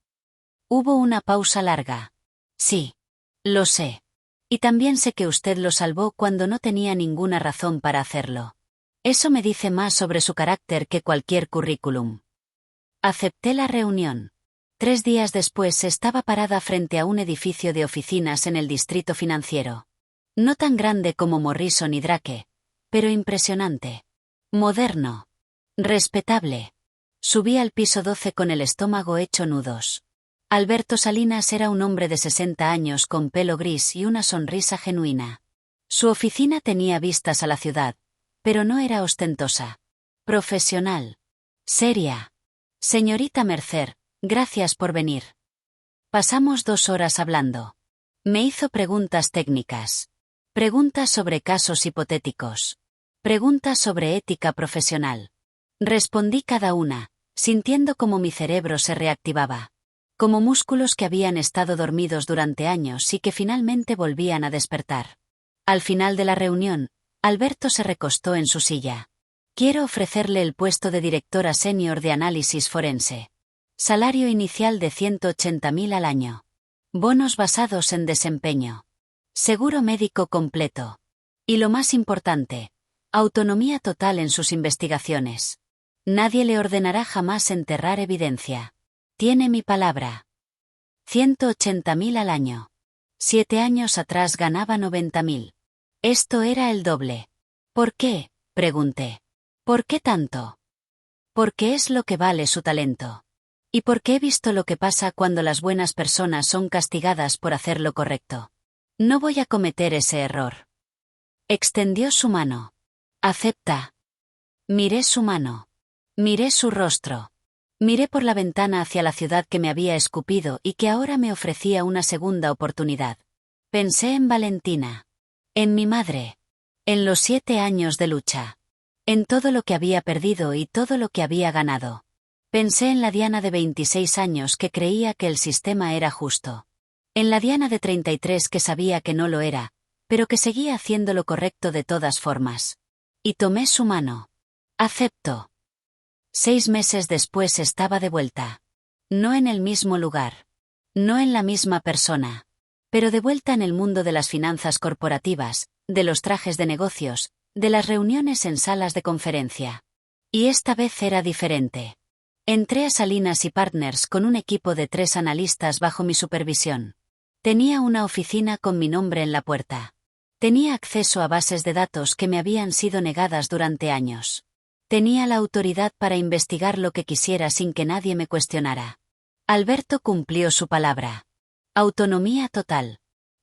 Hubo una pausa larga. Sí. Lo sé. Y también sé que usted lo salvó cuando no tenía ninguna razón para hacerlo. Eso me dice más sobre su carácter que cualquier currículum. Acepté la reunión. 3 días después estaba parada frente a un edificio de oficinas en el distrito financiero. No tan grande como Morrison y Drake, pero impresionante. Moderno. Respetable. Subí al piso 12 con el estómago hecho nudos. Alberto Salinas era un hombre de 60 años con pelo gris y una sonrisa genuina. Su oficina tenía vistas a la ciudad, pero no era ostentosa. Profesional. Seria. Señorita Mercer, gracias por venir. Pasamos 2 horas hablando. Me hizo preguntas técnicas. Preguntas sobre casos hipotéticos. Preguntas sobre ética profesional. Respondí cada una, sintiendo como mi cerebro se reactivaba. Como músculos que habían estado dormidos durante años y que finalmente volvían a despertar. Al final de la reunión, Alberto se recostó en su silla. Quiero ofrecerle el puesto de directora senior de análisis forense. Salario inicial de 180.000 al año. Bonos basados en desempeño. Seguro médico completo. Y lo más importante, autonomía total en sus investigaciones. Nadie le ordenará jamás enterrar evidencia. Tiene mi palabra. 180.000 al año. 7 años atrás ganaba 90.000. Esto era el doble. ¿Por qué?, pregunté. ¿Por qué tanto? Porque es lo que vale su talento. Y porque he visto lo que pasa cuando las buenas personas son castigadas por hacer lo correcto. No voy a cometer ese error. Extendió su mano. Acepta. Miré su mano. Miré su rostro. Miré por la ventana hacia la ciudad que me había escupido y que ahora me ofrecía una segunda oportunidad. Pensé en Valentina. En mi madre. En los 7 años de lucha. En todo lo que había perdido y todo lo que había ganado. Pensé en la Diana de 26 años que creía que el sistema era justo. En la Diana de 33 que sabía que no lo era, pero que seguía haciendo lo correcto de todas formas. Y tomé su mano. Acepto. 6 meses después estaba de vuelta. No en el mismo lugar. No en la misma persona. Pero de vuelta en el mundo de las finanzas corporativas, de los trajes de negocios, de las reuniones en salas de conferencia. Y esta vez era diferente. Entré a Salinas y Partners con un equipo de 3 analistas bajo mi supervisión. Tenía una oficina con mi nombre en la puerta. Tenía acceso a bases de datos que me habían sido negadas durante años. Tenía la autoridad para investigar lo que quisiera sin que nadie me cuestionara. Alberto cumplió su palabra. Autonomía total.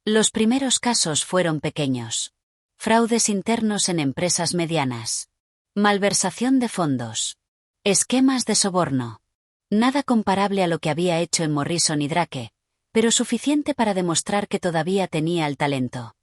Los primeros casos fueron pequeños. Fraudes internos en empresas medianas. Malversación de fondos. Esquemas de soborno. Nada comparable a lo que había hecho en Morrison y Drake, pero suficiente para demostrar que todavía tenía el talento.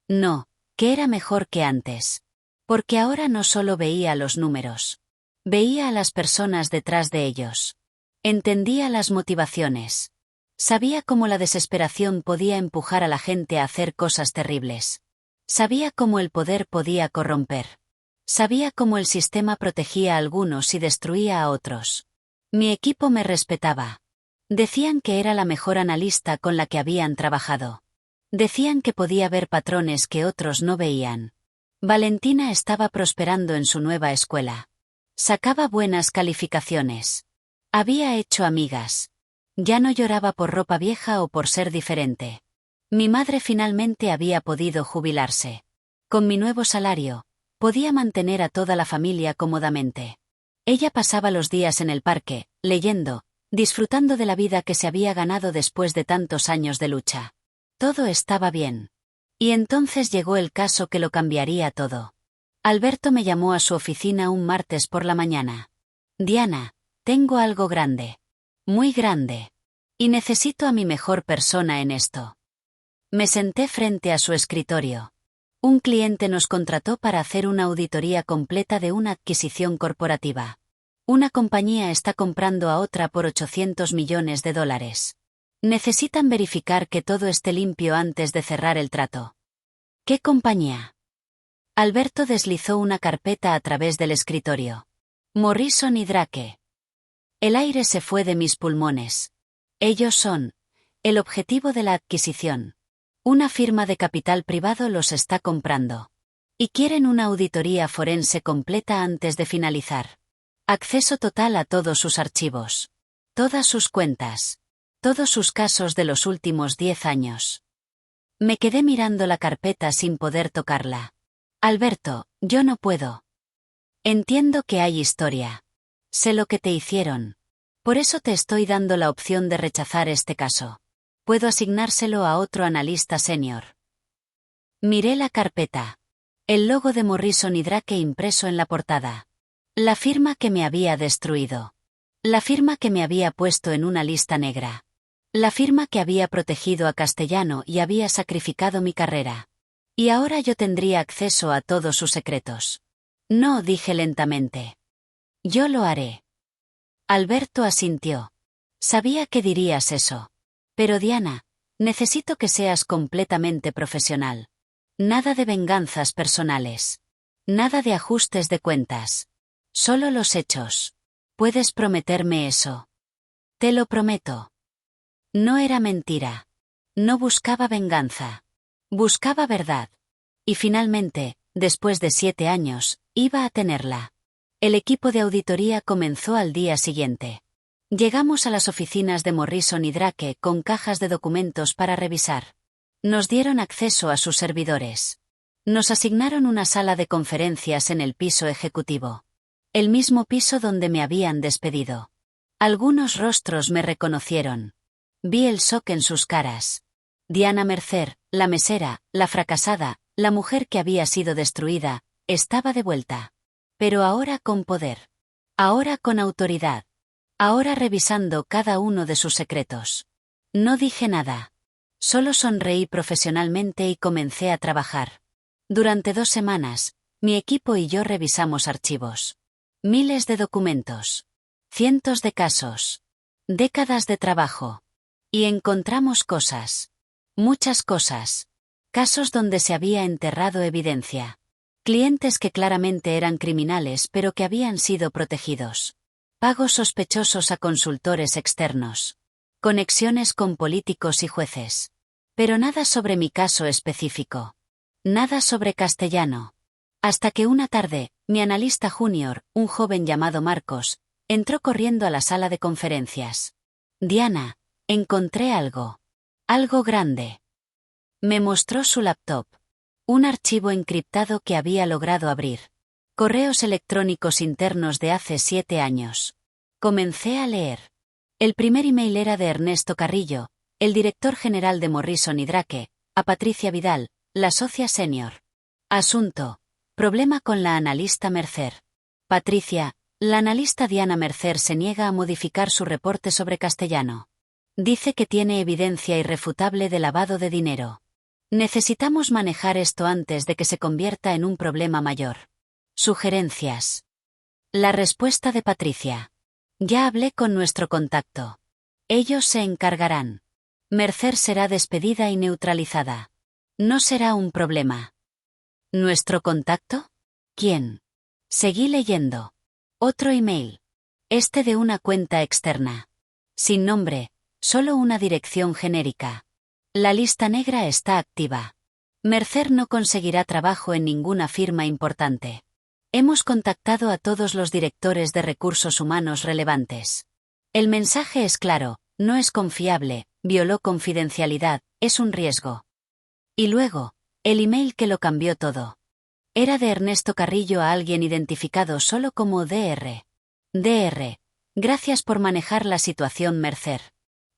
No, que era mejor que antes. Porque ahora no solo veía los números. Veía a las personas detrás de ellos. Entendía las motivaciones. Sabía cómo la desesperación podía empujar a la gente a hacer cosas terribles. Sabía cómo el poder podía corromper. Sabía cómo el sistema protegía a algunos y destruía a otros. Mi equipo me respetaba. Decían que era la mejor analista con la que habían trabajado. Decían que podía ver patrones que otros no veían. Valentina estaba prosperando en su nueva escuela. Sacaba buenas calificaciones. Había hecho amigas. Ya no lloraba por ropa vieja o por ser diferente. Mi madre finalmente había podido jubilarse. Con mi nuevo salario, podía mantener a toda la familia cómodamente. Ella pasaba los días en el parque, leyendo, disfrutando de la vida que se había ganado después de tantos años de lucha. Todo estaba bien. Y entonces llegó el caso que lo cambiaría todo. Alberto me llamó a su oficina un martes por la mañana. Diana, tengo algo grande. Muy grande. Y necesito a mi mejor persona en esto. Me senté frente a su escritorio. Un cliente nos contrató para hacer una auditoría completa de una adquisición corporativa. Una compañía está comprando a otra por $800 millones. Necesitan verificar que todo esté limpio antes de cerrar el trato. ¿Qué compañía? Alberto deslizó una carpeta a través del escritorio. Morrison y Drake. El aire se fue de mis pulmones. Ellos son el objetivo de la adquisición. Una firma de capital privado los está comprando. Y quieren una auditoría forense completa antes de finalizar. Acceso total a todos sus archivos. Todas sus cuentas. Todos sus casos de los últimos 10 años. Me quedé mirando la carpeta sin poder tocarla. Alberto, yo no puedo. Entiendo que hay historia. Sé lo que te hicieron. Por eso te estoy dando la opción de rechazar este caso. Puedo asignárselo a otro analista senior. Miré la carpeta. El logo de Morrison y Drake impreso en la portada. La firma que me había destruido. La firma que me había puesto en una lista negra. La firma que había protegido a Castellano y había sacrificado mi carrera. Y ahora yo tendría acceso a todos sus secretos. No, dije lentamente. Yo lo haré. Alberto asintió. Sabía que dirías eso. Pero Diana, necesito que seas completamente profesional. Nada de venganzas personales. Nada de ajustes de cuentas. Solo los hechos. ¿Puedes prometerme eso? Te lo prometo. No era mentira. No buscaba venganza. Buscaba verdad. Y finalmente, después de 7 años, iba a tenerla. El equipo de auditoría comenzó al día siguiente. Llegamos a las oficinas de Morrison y Drake con cajas de documentos para revisar. Nos dieron acceso a sus servidores. Nos asignaron una sala de conferencias en el piso ejecutivo. El mismo piso donde me habían despedido. Algunos rostros me reconocieron. Vi el shock en sus caras. Diana Mercer, la mesera, la fracasada, la mujer que había sido destruida, estaba de vuelta. Pero ahora con poder. Ahora con autoridad. Ahora revisando cada uno de sus secretos. No dije nada. Solo sonreí profesionalmente y comencé a trabajar. Durante 2 semanas, mi equipo y yo revisamos archivos. Miles de documentos. Cientos de casos. Décadas de trabajo. Y encontramos cosas. Muchas cosas. Casos donde se había enterrado evidencia. Clientes que claramente eran criminales pero que habían sido protegidos. Pagos sospechosos a consultores externos. Conexiones con políticos y jueces. Pero nada sobre mi caso específico. Nada sobre Castellano. Hasta que una tarde, mi analista junior, un joven llamado Marcos, entró corriendo a la sala de conferencias. Diana, encontré algo. Algo grande. Me mostró su laptop. Un archivo encriptado que había logrado abrir. Correos electrónicos internos de hace 7 años. Comencé a leer. El primer email era de Ernesto Carrillo, el director general de Morrison y Drake, a Patricia Vidal, la socia senior. Asunto. Problema con la analista Mercer. Patricia, la analista Diana Mercer se niega a modificar su reporte sobre Castellano. Dice que tiene evidencia irrefutable de lavado de dinero. Necesitamos manejar esto antes de que se convierta en un problema mayor. Sugerencias. La respuesta de Patricia. Ya hablé con nuestro contacto. Ellos se encargarán. Mercer será despedida y neutralizada. No será un problema. ¿Nuestro contacto? ¿Quién? Seguí leyendo. Otro email. Este de una cuenta externa. Sin nombre, solo una dirección genérica. La lista negra está activa. Mercer no conseguirá trabajo en ninguna firma importante. Hemos contactado a todos los directores de recursos humanos relevantes. El mensaje es claro, no es confiable, violó confidencialidad, es un riesgo. Y luego, el email que lo cambió todo. Era de Ernesto Carrillo a alguien identificado solo como Dr. Dr. Gracias por manejar la situación, Mercer.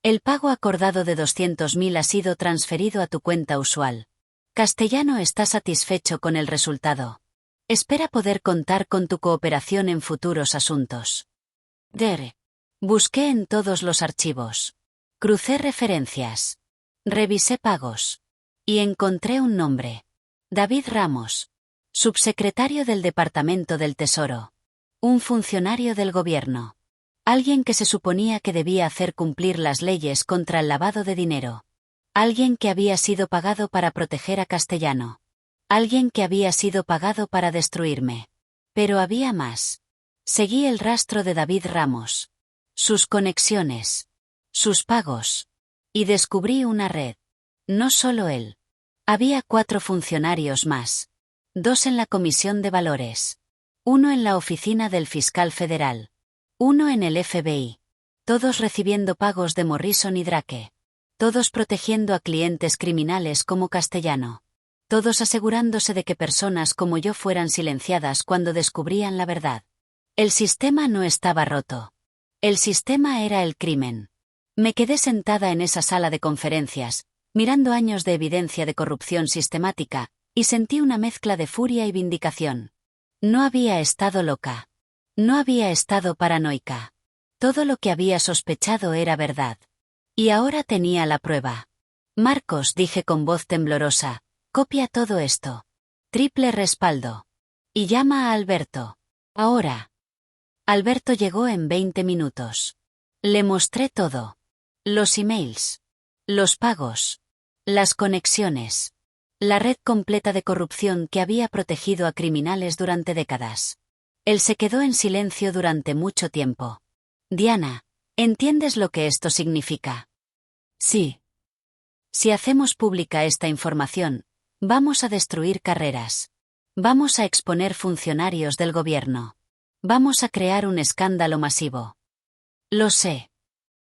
El pago acordado de 200.000 ha sido transferido a tu cuenta usual. Castellano está satisfecho con el resultado. Espera poder contar con tu cooperación en futuros asuntos. Dr. Busqué en todos los archivos. Crucé referencias. Revisé pagos. Y encontré un nombre. David Ramos. Subsecretario del Departamento del Tesoro. Un funcionario del gobierno. Alguien que se suponía que debía hacer cumplir las leyes contra el lavado de dinero. Alguien que había sido pagado para proteger a Castellano. Alguien que había sido pagado para destruirme. Pero había más. Seguí el rastro de David Ramos. Sus conexiones. Sus pagos. Y descubrí una red. No solo él. Había 4 funcionarios más. 2 en la Comisión de Valores. 1 en la oficina del fiscal federal. 1 en el FBI. Todos recibiendo pagos de Morrison y Drake. Todos protegiendo a clientes criminales como Castellano. Todos asegurándose de que personas como yo fueran silenciadas cuando descubrían la verdad. El sistema no estaba roto. El sistema era el crimen. Me quedé sentada en esa sala de conferencias, mirando años de evidencia de corrupción sistemática, y sentí una mezcla de furia y vindicación. No había estado loca. No había estado paranoica. Todo lo que había sospechado era verdad. Y ahora tenía la prueba. Marcos, dije con voz temblorosa, copia todo esto. Triple respaldo. Y llama a Alberto. Ahora. Alberto llegó en 20 minutos. Le mostré todo. Los emails. Los pagos. Las conexiones. La red completa de corrupción que había protegido a criminales durante décadas. Él se quedó en silencio durante mucho tiempo. Diana, ¿entiendes lo que esto significa? Sí. Si hacemos pública esta información, vamos a destruir carreras. Vamos a exponer funcionarios del gobierno. Vamos a crear un escándalo masivo. Lo sé.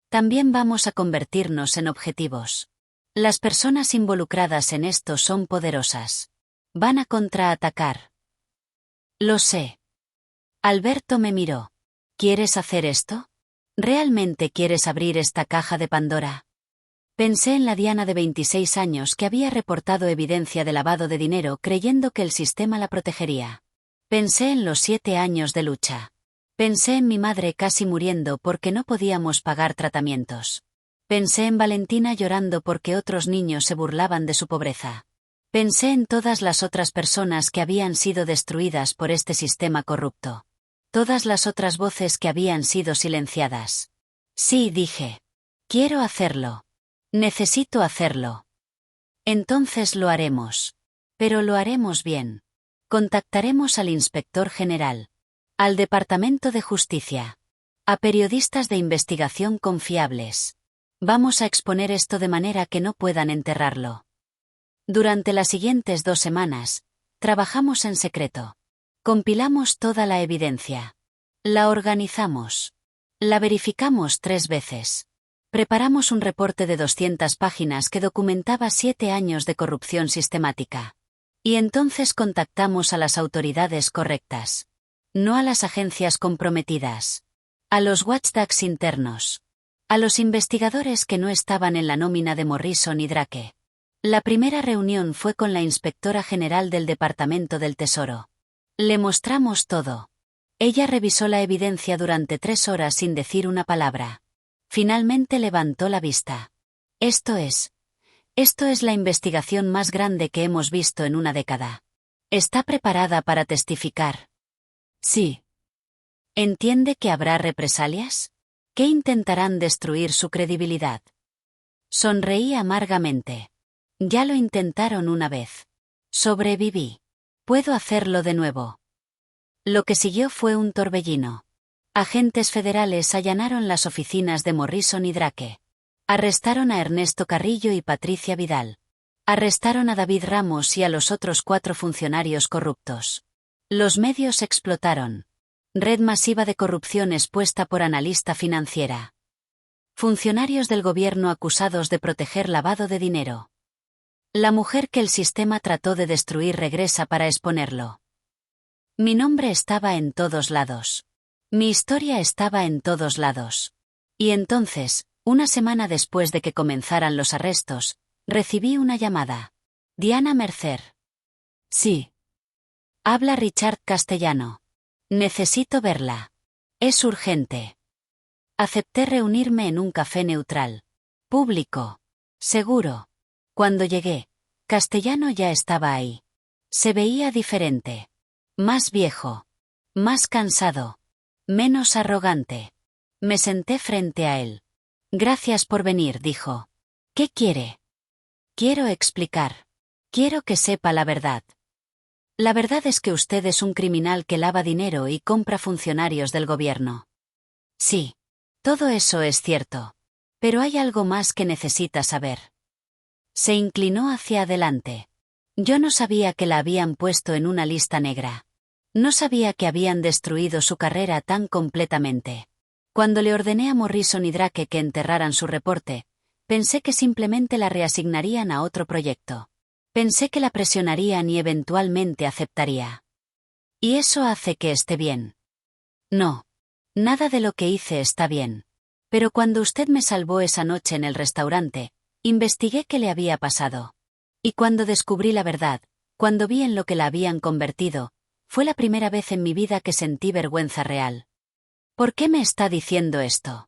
También vamos a convertirnos en objetivos. Las personas involucradas en esto son poderosas. Van a contraatacar. Lo sé. Alberto me miró. ¿Quieres hacer esto? ¿Realmente quieres abrir esta caja de Pandora? Pensé en la Diana de 26 años que había reportado evidencia de lavado de dinero creyendo que el sistema la protegería. Pensé en los 7 años de lucha. Pensé en mi madre casi muriendo porque no podíamos pagar tratamientos. Pensé en Valentina llorando porque otros niños se burlaban de su pobreza. Pensé en todas las otras personas que habían sido destruidas por este sistema corrupto. Todas las otras voces que habían sido silenciadas. Sí, dije. Quiero hacerlo. Necesito hacerlo. Entonces lo haremos. Pero lo haremos bien. Contactaremos al inspector general. Al Departamento de Justicia. A periodistas de investigación confiables. Vamos a exponer esto de manera que no puedan enterrarlo. Durante las siguientes 2 semanas, trabajamos en secreto. Compilamos toda la evidencia. La organizamos. La verificamos 3 veces. Preparamos un reporte de 200 páginas que documentaba 7 años de corrupción sistemática. Y entonces contactamos a las autoridades correctas. No a las agencias comprometidas. A los watchdogs internos. A los investigadores que no estaban en la nómina de Morrison y Drake. La primera reunión fue con la inspectora general del Departamento del Tesoro. Le mostramos todo. Ella revisó la evidencia durante 3 horas sin decir una palabra. Finalmente levantó la vista. Esto es la investigación más grande que hemos visto en una década. ¿Está preparada para testificar? Sí. ¿Entiende que habrá represalias? ¿Que intentarán destruir su credibilidad? Sonreí amargamente. Ya lo intentaron una vez. Sobreviví. Puedo hacerlo de nuevo. Lo que siguió fue un torbellino. Agentes federales allanaron las oficinas de Morrison y Drake. Arrestaron a Ernesto Carrillo y Patricia Vidal. Arrestaron a David Ramos y a los otros 4 funcionarios corruptos. Los medios explotaron. Red masiva de corrupción expuesta por analista financiera. Funcionarios del gobierno acusados de proteger lavado de dinero. La mujer que el sistema trató de destruir regresa para exponerlo. Mi nombre estaba en todos lados. Mi historia estaba en todos lados. Y entonces, una semana después de que comenzaran los arrestos, recibí una llamada. Diana Mercer. Sí. Habla Richard Castellano. Necesito verla. Es urgente. Acepté reunirme en un café neutral. Público. Seguro. Cuando llegué, Castellano ya estaba ahí. Se veía diferente. Más viejo. Más cansado. Menos arrogante. Me senté frente a él. Gracias por venir, dijo. ¿Qué quiere? Quiero explicar. Quiero que sepa la verdad. La verdad es que usted es un criminal que lava dinero y compra funcionarios del gobierno. Sí. Todo eso es cierto. Pero hay algo más que necesita saber. Se inclinó hacia adelante. Yo no sabía que la habían puesto en una lista negra. No sabía que habían destruido su carrera tan completamente. Cuando le ordené a Morrison y Drake que enterraran su reporte, pensé que simplemente la reasignarían a otro proyecto. Pensé que la presionarían y eventualmente aceptaría. ¿Y eso hace que esté bien? No. Nada de lo que hice está bien. Pero cuando usted me salvó esa noche en el restaurante, investigué qué le había pasado. Y cuando descubrí la verdad, cuando vi en lo que la habían convertido, fue la primera vez en mi vida que sentí vergüenza real. ¿Por qué me está diciendo esto?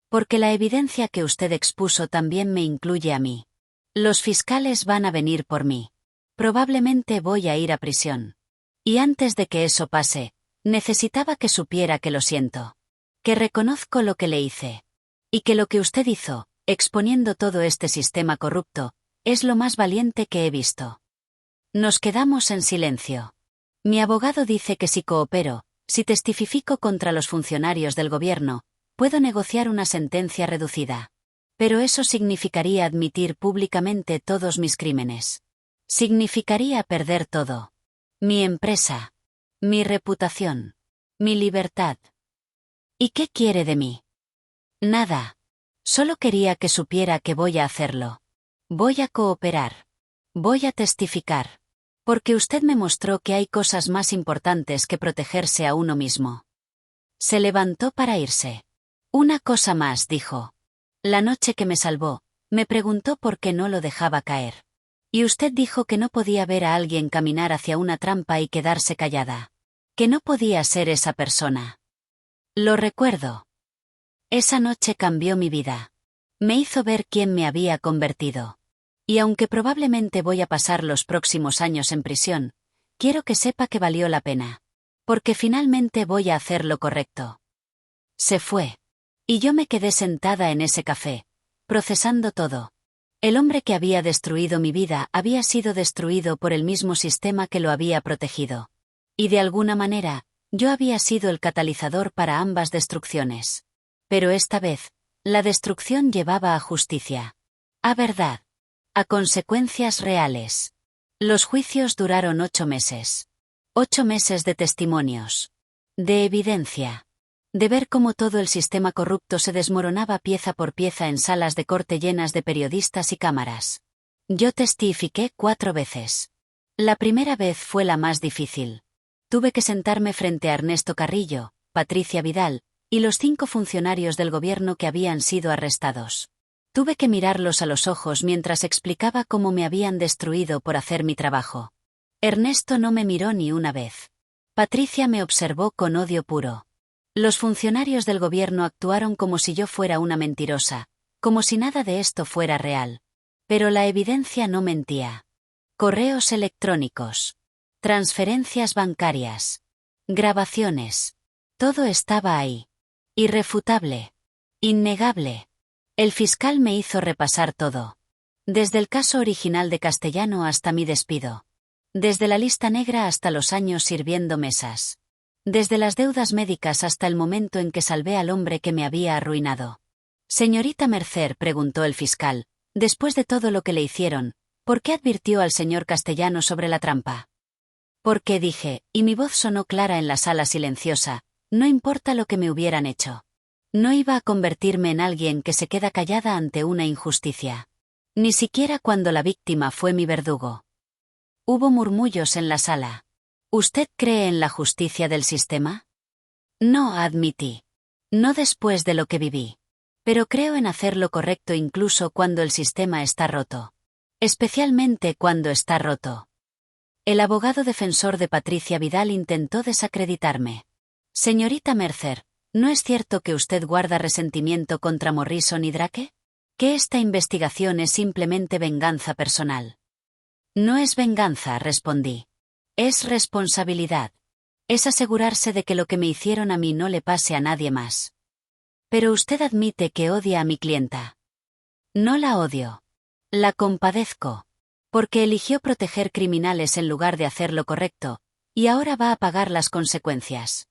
Porque la evidencia que usted expuso también me incluye a mí. Los fiscales van a venir por mí. Probablemente voy a ir a prisión. Y antes de que eso pase, necesitaba que supiera que lo siento. Que reconozco lo que le hice. Y que lo que usted hizo, exponiendo todo este sistema corrupto, es lo más valiente que he visto. Nos quedamos en silencio. Mi abogado dice que si coopero, si testifico contra los funcionarios del gobierno, puedo negociar una sentencia reducida. Pero eso significaría admitir públicamente todos mis crímenes. Significaría perder todo. Mi empresa. Mi reputación. Mi libertad. ¿Y qué quiere de mí? Nada. Solo quería que supiera que voy a hacerlo. Voy a cooperar. Voy a testificar. Porque usted me mostró que hay cosas más importantes que protegerse a uno mismo. Se levantó para irse. Una cosa más, dijo. La noche que me salvó, me preguntó por qué no lo dejaba caer. Y usted dijo que no podía ver a alguien caminar hacia una trampa y quedarse callada. Que no podía ser esa persona. Lo recuerdo. Esa noche cambió mi vida. Me hizo ver quién me había convertido. Y aunque probablemente voy a pasar los próximos años en prisión, quiero que sepa que valió la pena. Porque finalmente voy a hacer lo correcto. Se fue. Y yo me quedé sentada en ese café, procesando todo. El hombre que había destruido mi vida había sido destruido por el mismo sistema que lo había protegido. Y de alguna manera, yo había sido el catalizador para ambas destrucciones. Pero esta vez, la destrucción llevaba a justicia. A verdad. A consecuencias reales. Los juicios duraron 8 meses. 8 meses de testimonios. De evidencia. De ver cómo todo el sistema corrupto se desmoronaba pieza por pieza en salas de corte llenas de periodistas y cámaras. Yo testifiqué 4 veces. La primera vez fue la más difícil. Tuve que sentarme frente a Ernesto Carrillo, Patricia Vidal, y los 5 funcionarios del gobierno que habían sido arrestados. Tuve que mirarlos a los ojos mientras explicaba cómo me habían destruido por hacer mi trabajo. Ernesto no me miró ni una vez. Patricia me observó con odio puro. Los funcionarios del gobierno actuaron como si yo fuera una mentirosa, como si nada de esto fuera real. Pero la evidencia no mentía. Correos electrónicos. Transferencias bancarias. Grabaciones. Todo estaba ahí. Irrefutable. Innegable. El fiscal me hizo repasar todo. Desde el caso original de Castellano hasta mi despido. Desde la lista negra hasta los años sirviendo mesas. Desde las deudas médicas hasta el momento en que salvé al hombre que me había arruinado. Señorita Mercer, preguntó el fiscal, después de todo lo que le hicieron, ¿por qué advirtió al señor Castellano sobre la trampa? Porque dije, y mi voz sonó clara en la sala silenciosa, no importa lo que me hubieran hecho. No iba a convertirme en alguien que se queda callada ante una injusticia. Ni siquiera cuando la víctima fue mi verdugo. Hubo murmullos en la sala. ¿Usted cree en la justicia del sistema? No, admití. No después de lo que viví. Pero creo en hacer lo correcto incluso cuando el sistema está roto. Especialmente cuando está roto. El abogado defensor de Patricia Vidal intentó desacreditarme. Señorita Mercer, ¿no es cierto que usted guarda resentimiento contra Morrison y Drake? ¿Que esta investigación es simplemente venganza personal? No es venganza, respondí. Es responsabilidad. Es asegurarse de que lo que me hicieron a mí no le pase a nadie más. Pero usted admite que odia a mi clienta. No la odio. La compadezco. Porque eligió proteger criminales en lugar de hacer lo correcto, y ahora va a pagar las consecuencias.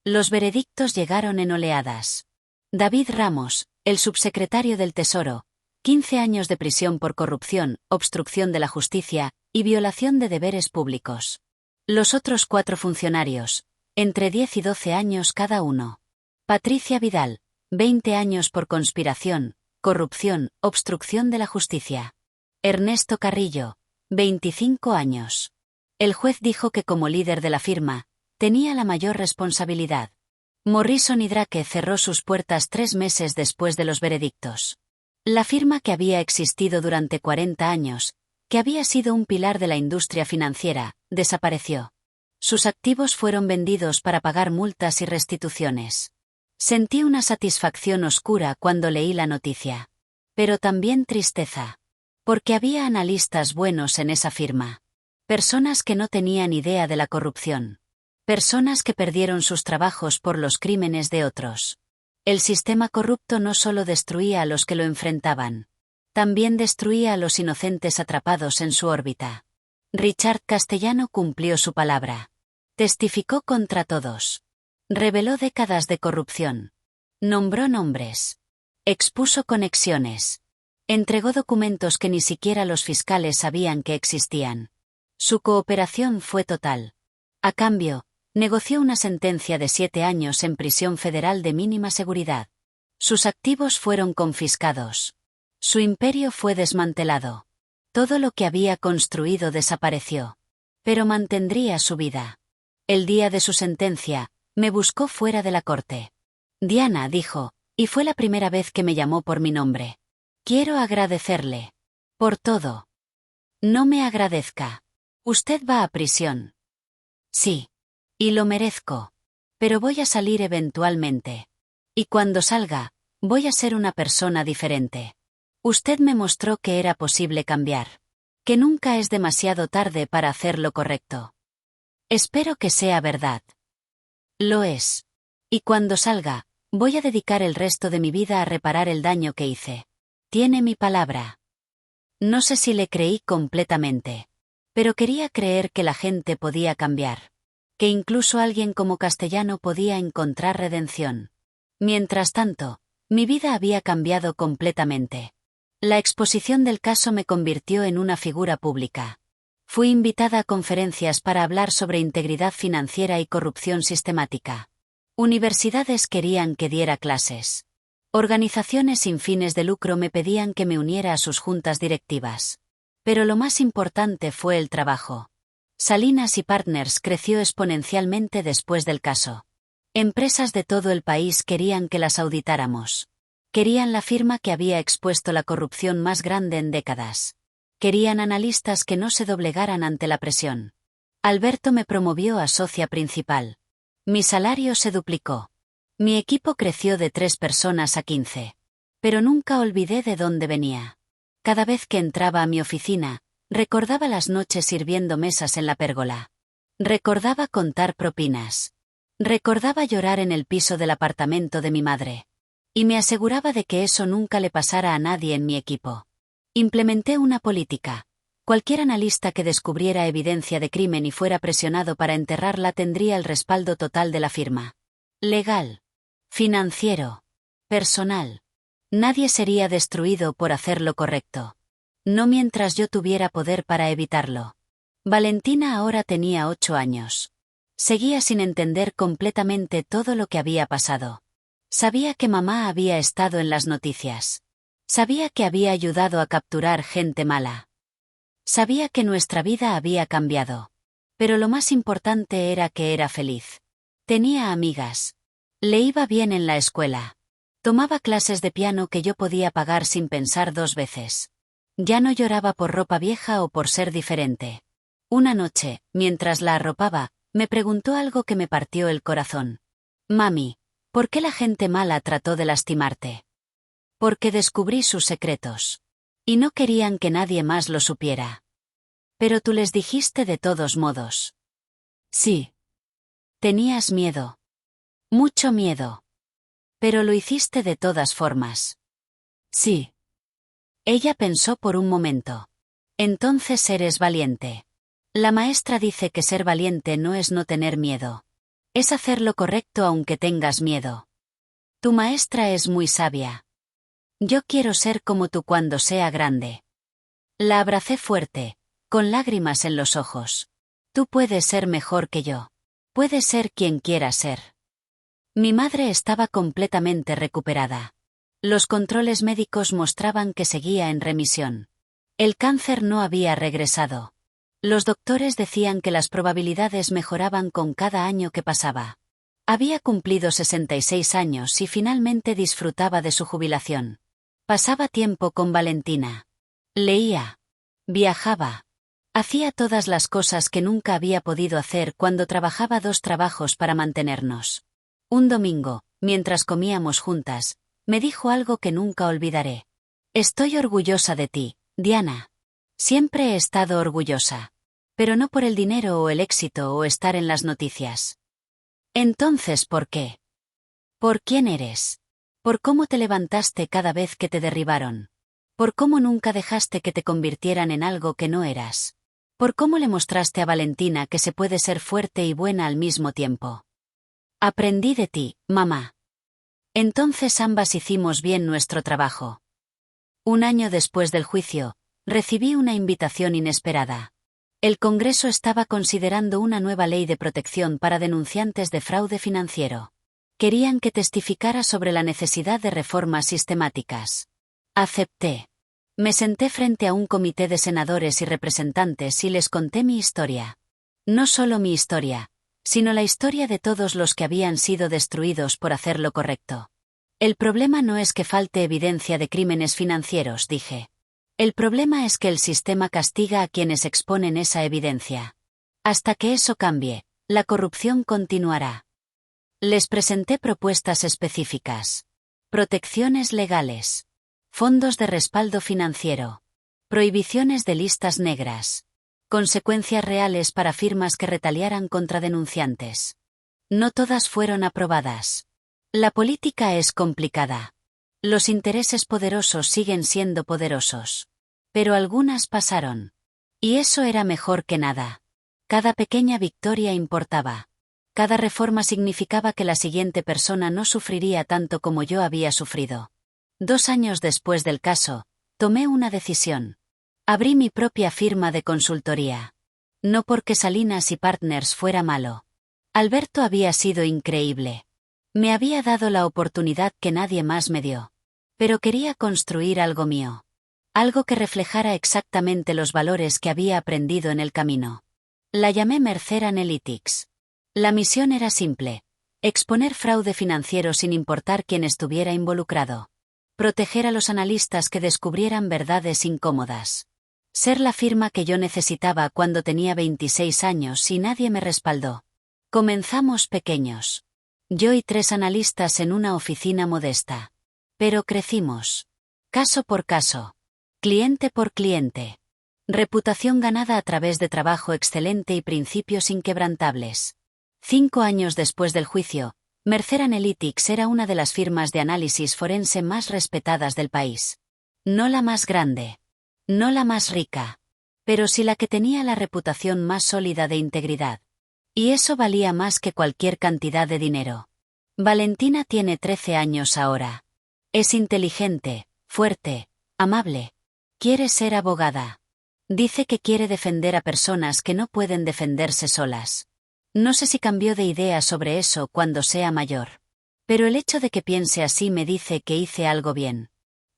Los veredictos llegaron en oleadas. David Ramos, el subsecretario del Tesoro, 15 años de prisión por corrupción, obstrucción de la justicia y violación de deberes públicos. Los otros 4 funcionarios, entre 10 y 12 años cada uno. Patricia Vidal, 20 años por conspiración, corrupción, obstrucción de la justicia. Ernesto Carrillo, 25 años. El juez dijo que como líder de la firma, tenía la mayor responsabilidad. Morrison y Drake cerró sus puertas 3 meses después de los veredictos. La firma que había existido durante 40 años, que había sido un pilar de la industria financiera, desapareció. Sus activos fueron vendidos para pagar multas y restituciones. Sentí una satisfacción oscura cuando leí la noticia. Pero también tristeza. Porque había analistas buenos en esa firma. Personas que no tenían idea de la corrupción. Personas que perdieron sus trabajos por los crímenes de otros. El sistema corrupto no solo destruía a los que lo enfrentaban. También destruía a los inocentes atrapados en su órbita. Richard Castellano cumplió su palabra. Testificó contra todos. Reveló décadas de corrupción. Nombró nombres. Expuso conexiones. Entregó documentos que ni siquiera los fiscales sabían que existían. Su cooperación fue total. A cambio, negoció una sentencia de 7 años en prisión federal de mínima seguridad. Sus activos fueron confiscados. Su imperio fue desmantelado. Todo lo que había construido desapareció. Pero mantendría su vida. El día de su sentencia, me buscó fuera de la corte. Diana, dijo, y fue la primera vez que me llamó por mi nombre. Quiero agradecerle. Por todo. No me agradezca. Usted va a prisión. Sí. Y lo merezco. Pero voy a salir eventualmente. Y cuando salga, voy a ser una persona diferente. Usted me mostró que era posible cambiar. Que nunca es demasiado tarde para hacer lo correcto. Espero que sea verdad. Lo es. Y cuando salga, voy a dedicar el resto de mi vida a reparar el daño que hice. Tiene mi palabra. No sé si le creí completamente. Pero quería creer que la gente podía cambiar. Que incluso alguien como Castellano podía encontrar redención. Mientras tanto, mi vida había cambiado completamente. La exposición del caso me convirtió en una figura pública. Fui invitada a conferencias para hablar sobre integridad financiera y corrupción sistemática. Universidades querían que diera clases. Organizaciones sin fines de lucro me pedían que me uniera a sus juntas directivas. Pero lo más importante fue el trabajo. Salinas y Partners creció exponencialmente después del caso. Empresas de todo el país querían que las auditáramos. Querían la firma que había expuesto la corrupción más grande en décadas. Querían analistas que no se doblegaran ante la presión. Alberto me promovió a socia principal. Mi salario se duplicó. Mi equipo creció de 3 personas a 15. Pero nunca olvidé de dónde venía. Cada vez que entraba a mi oficina, recordaba las noches sirviendo mesas en la pérgola. Recordaba contar propinas. Recordaba llorar en el piso del apartamento de mi madre. Y me aseguraba de que eso nunca le pasara a nadie en mi equipo. Implementé una política. Cualquier analista que descubriera evidencia de crimen y fuera presionado para enterrarla tendría el respaldo total de la firma. Legal. Financiero. Personal. Nadie sería destruido por hacer lo correcto. No mientras yo tuviera poder para evitarlo. Valentina ahora tenía 8 años. Seguía sin entender completamente todo lo que había pasado. Sabía que mamá había estado en las noticias. Sabía que había ayudado a capturar gente mala. Sabía que nuestra vida había cambiado. Pero lo más importante era que era feliz. Tenía amigas. Le iba bien en la escuela. Tomaba clases de piano que yo podía pagar sin pensar 2 veces. Ya no lloraba por ropa vieja o por ser diferente. Una noche, mientras la arropaba, me preguntó algo que me partió el corazón. Mami, ¿por qué la gente mala trató de lastimarte? Porque descubrí sus secretos. Y no querían que nadie más lo supiera. Pero tú les dijiste de todos modos. Sí. Tenías miedo. Mucho miedo. Pero lo hiciste de todas formas. Sí. Ella pensó por un momento. Entonces eres valiente. La maestra dice que ser valiente no es no tener miedo. Es hacer lo correcto aunque tengas miedo. Tu maestra es muy sabia. Yo quiero ser como tú cuando sea grande. La abracé fuerte, con lágrimas en los ojos. Tú puedes ser mejor que yo. Puedes ser quien quieras ser. Mi madre estaba completamente recuperada. Los controles médicos mostraban que seguía en remisión. El cáncer no había regresado. Los doctores decían que las probabilidades mejoraban con cada año que pasaba. Había cumplido 66 años y finalmente disfrutaba de su jubilación. Pasaba tiempo con Valentina. Leía. Viajaba. Hacía todas las cosas que nunca había podido hacer cuando trabajaba 2 trabajos para mantenernos. Un domingo, mientras comíamos juntas, me dijo algo que nunca olvidaré. Estoy orgullosa de ti, Diana. Siempre he estado orgullosa. Pero no por el dinero o el éxito o estar en las noticias. Entonces, ¿por qué? ¿Por quién eres? ¿Por cómo te levantaste cada vez que te derribaron? ¿Por cómo nunca dejaste que te convirtieran en algo que no eras? ¿Por cómo le mostraste a Valentina que se puede ser fuerte y buena al mismo tiempo? Aprendí de ti, mamá. Entonces ambas hicimos bien nuestro trabajo. Un año después del juicio, recibí una invitación inesperada. El Congreso estaba considerando una nueva ley de protección para denunciantes de fraude financiero. Querían que testificara sobre la necesidad de reformas sistemáticas. Acepté. Me senté frente a un comité de senadores y representantes y les conté mi historia. No solo mi historia, sino la historia de todos los que habían sido destruidos por hacer lo correcto. El problema no es que falte evidencia de crímenes financieros, dije. El problema es que el sistema castiga a quienes exponen esa evidencia. Hasta que eso cambie, la corrupción continuará. Les presenté propuestas específicas. Protecciones legales. Fondos de respaldo financiero. Prohibiciones de listas negras. Consecuencias reales para firmas que retaliaran contra denunciantes. No todas fueron aprobadas. La política es complicada. Los intereses poderosos siguen siendo poderosos. Pero algunas pasaron. Y eso era mejor que nada. Cada pequeña victoria importaba. Cada reforma significaba que la siguiente persona no sufriría tanto como yo había sufrido. 2 años después del caso, tomé una decisión. Abrí mi propia firma de consultoría. No porque Salinas y Partners fuera malo. Alberto había sido increíble. Me había dado la oportunidad que nadie más me dio. Pero quería construir algo mío. Algo que reflejara exactamente los valores que había aprendido en el camino. La llamé Mercer Analytics. La misión era simple: exponer fraude financiero sin importar quién estuviera involucrado. Proteger a los analistas que descubrieran verdades incómodas. Ser la firma que yo necesitaba cuando tenía 26 años y nadie me respaldó. Comenzamos pequeños. Yo y 3 analistas en una oficina modesta. Pero crecimos. Caso por caso. Cliente por cliente. Reputación ganada a través de trabajo excelente y principios inquebrantables. 5 años después del juicio, Mercer Analytics era una de las firmas de análisis forense más respetadas del país. No la más grande. No la más rica. Pero sí la que tenía la reputación más sólida de integridad. Y eso valía más que cualquier cantidad de dinero. Valentina tiene 13 años ahora. Es inteligente, fuerte, amable. Quiere ser abogada. Dice que quiere defender a personas que no pueden defenderse solas. No sé si cambió de idea sobre eso cuando sea mayor. Pero el hecho de que piense así me dice que hice algo bien.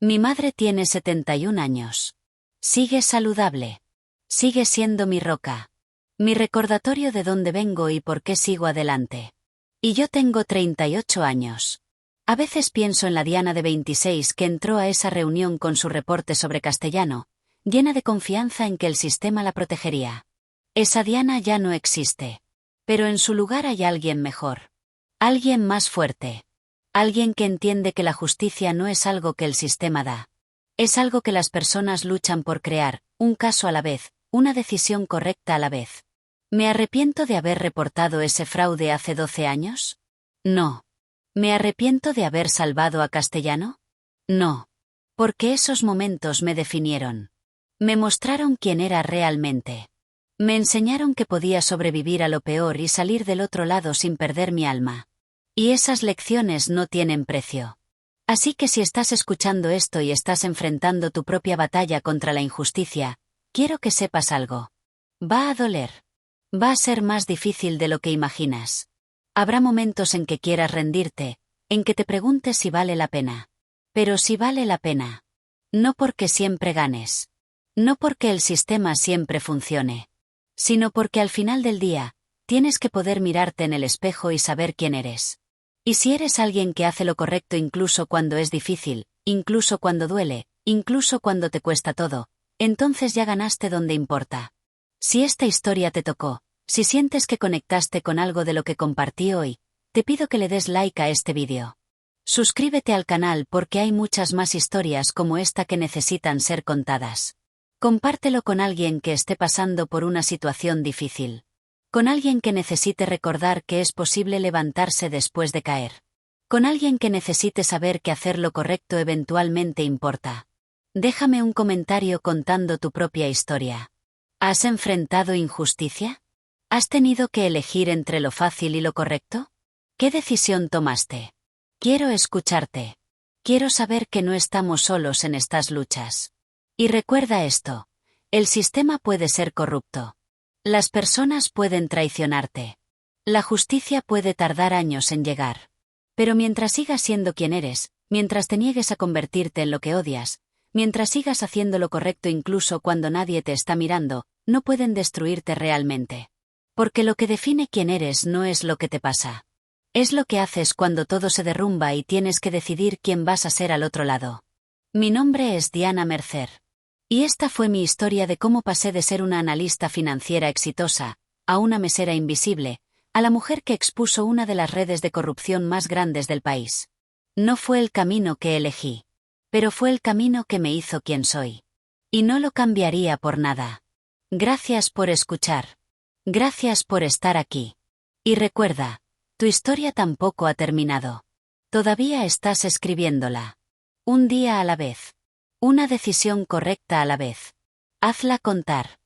Mi madre tiene 71 años. Sigue saludable. Sigue siendo mi roca. Mi recordatorio de dónde vengo y por qué sigo adelante. Y yo tengo 38 años. A veces pienso en la Diana de 26 que entró a esa reunión con su reporte sobre castellano, llena de confianza en que el sistema la protegería. Esa Diana ya no existe. Pero en su lugar hay alguien mejor. Alguien más fuerte. Alguien que entiende que la justicia no es algo que el sistema da. Es algo que las personas luchan por crear, un caso a la vez, una decisión correcta a la vez. ¿Me arrepiento de haber reportado ese fraude hace 12 años? No. ¿Me arrepiento de haber salvado a Castellano? No. Porque esos momentos me definieron. Me mostraron quién era realmente. Me enseñaron que podía sobrevivir a lo peor y salir del otro lado sin perder mi alma. Y esas lecciones no tienen precio. Así que si estás escuchando esto y estás enfrentando tu propia batalla contra la injusticia, quiero que sepas algo. Va a doler. Va a ser más difícil de lo que imaginas. Habrá momentos en que quieras rendirte, en que te preguntes si vale la pena. Pero si vale la pena. No porque siempre ganes. No porque el sistema siempre funcione. Sino porque al final del día, tienes que poder mirarte en el espejo y saber quién eres. Y si eres alguien que hace lo correcto incluso cuando es difícil, incluso cuando duele, incluso cuando te cuesta todo, entonces ya ganaste donde importa. Si esta historia te tocó, si sientes que conectaste con algo de lo que compartí hoy, te pido que le des like a este vídeo. Suscríbete al canal porque hay muchas más historias como esta que necesitan ser contadas. Compártelo con alguien que esté pasando por una situación difícil. Con alguien que necesite recordar que es posible levantarse después de caer. Con alguien que necesite saber que hacer lo correcto eventualmente importa. Déjame un comentario contando tu propia historia. ¿Has enfrentado injusticia? ¿Has tenido que elegir entre lo fácil y lo correcto? ¿Qué decisión tomaste? Quiero escucharte. Quiero saber que no estamos solos en estas luchas. Y recuerda esto. El sistema puede ser corrupto. Las personas pueden traicionarte. La justicia puede tardar años en llegar. Pero mientras sigas siendo quien eres, mientras te niegues a convertirte en lo que odias, mientras sigas haciendo lo correcto incluso cuando nadie te está mirando, no pueden destruirte realmente. Porque lo que define quién eres no es lo que te pasa. Es lo que haces cuando todo se derrumba y tienes que decidir quién vas a ser al otro lado. Mi nombre es Diana Mercer. Y esta fue mi historia de cómo pasé de ser una analista financiera exitosa, a una mesera invisible, a la mujer que expuso una de las redes de corrupción más grandes del país. No fue el camino que elegí. Pero fue el camino que me hizo quien soy. Y no lo cambiaría por nada. Gracias por escuchar. Gracias por estar aquí. Y recuerda, tu historia tampoco ha terminado. Todavía estás escribiéndola. Un día a la vez. Una decisión correcta a la vez. Hazla contar.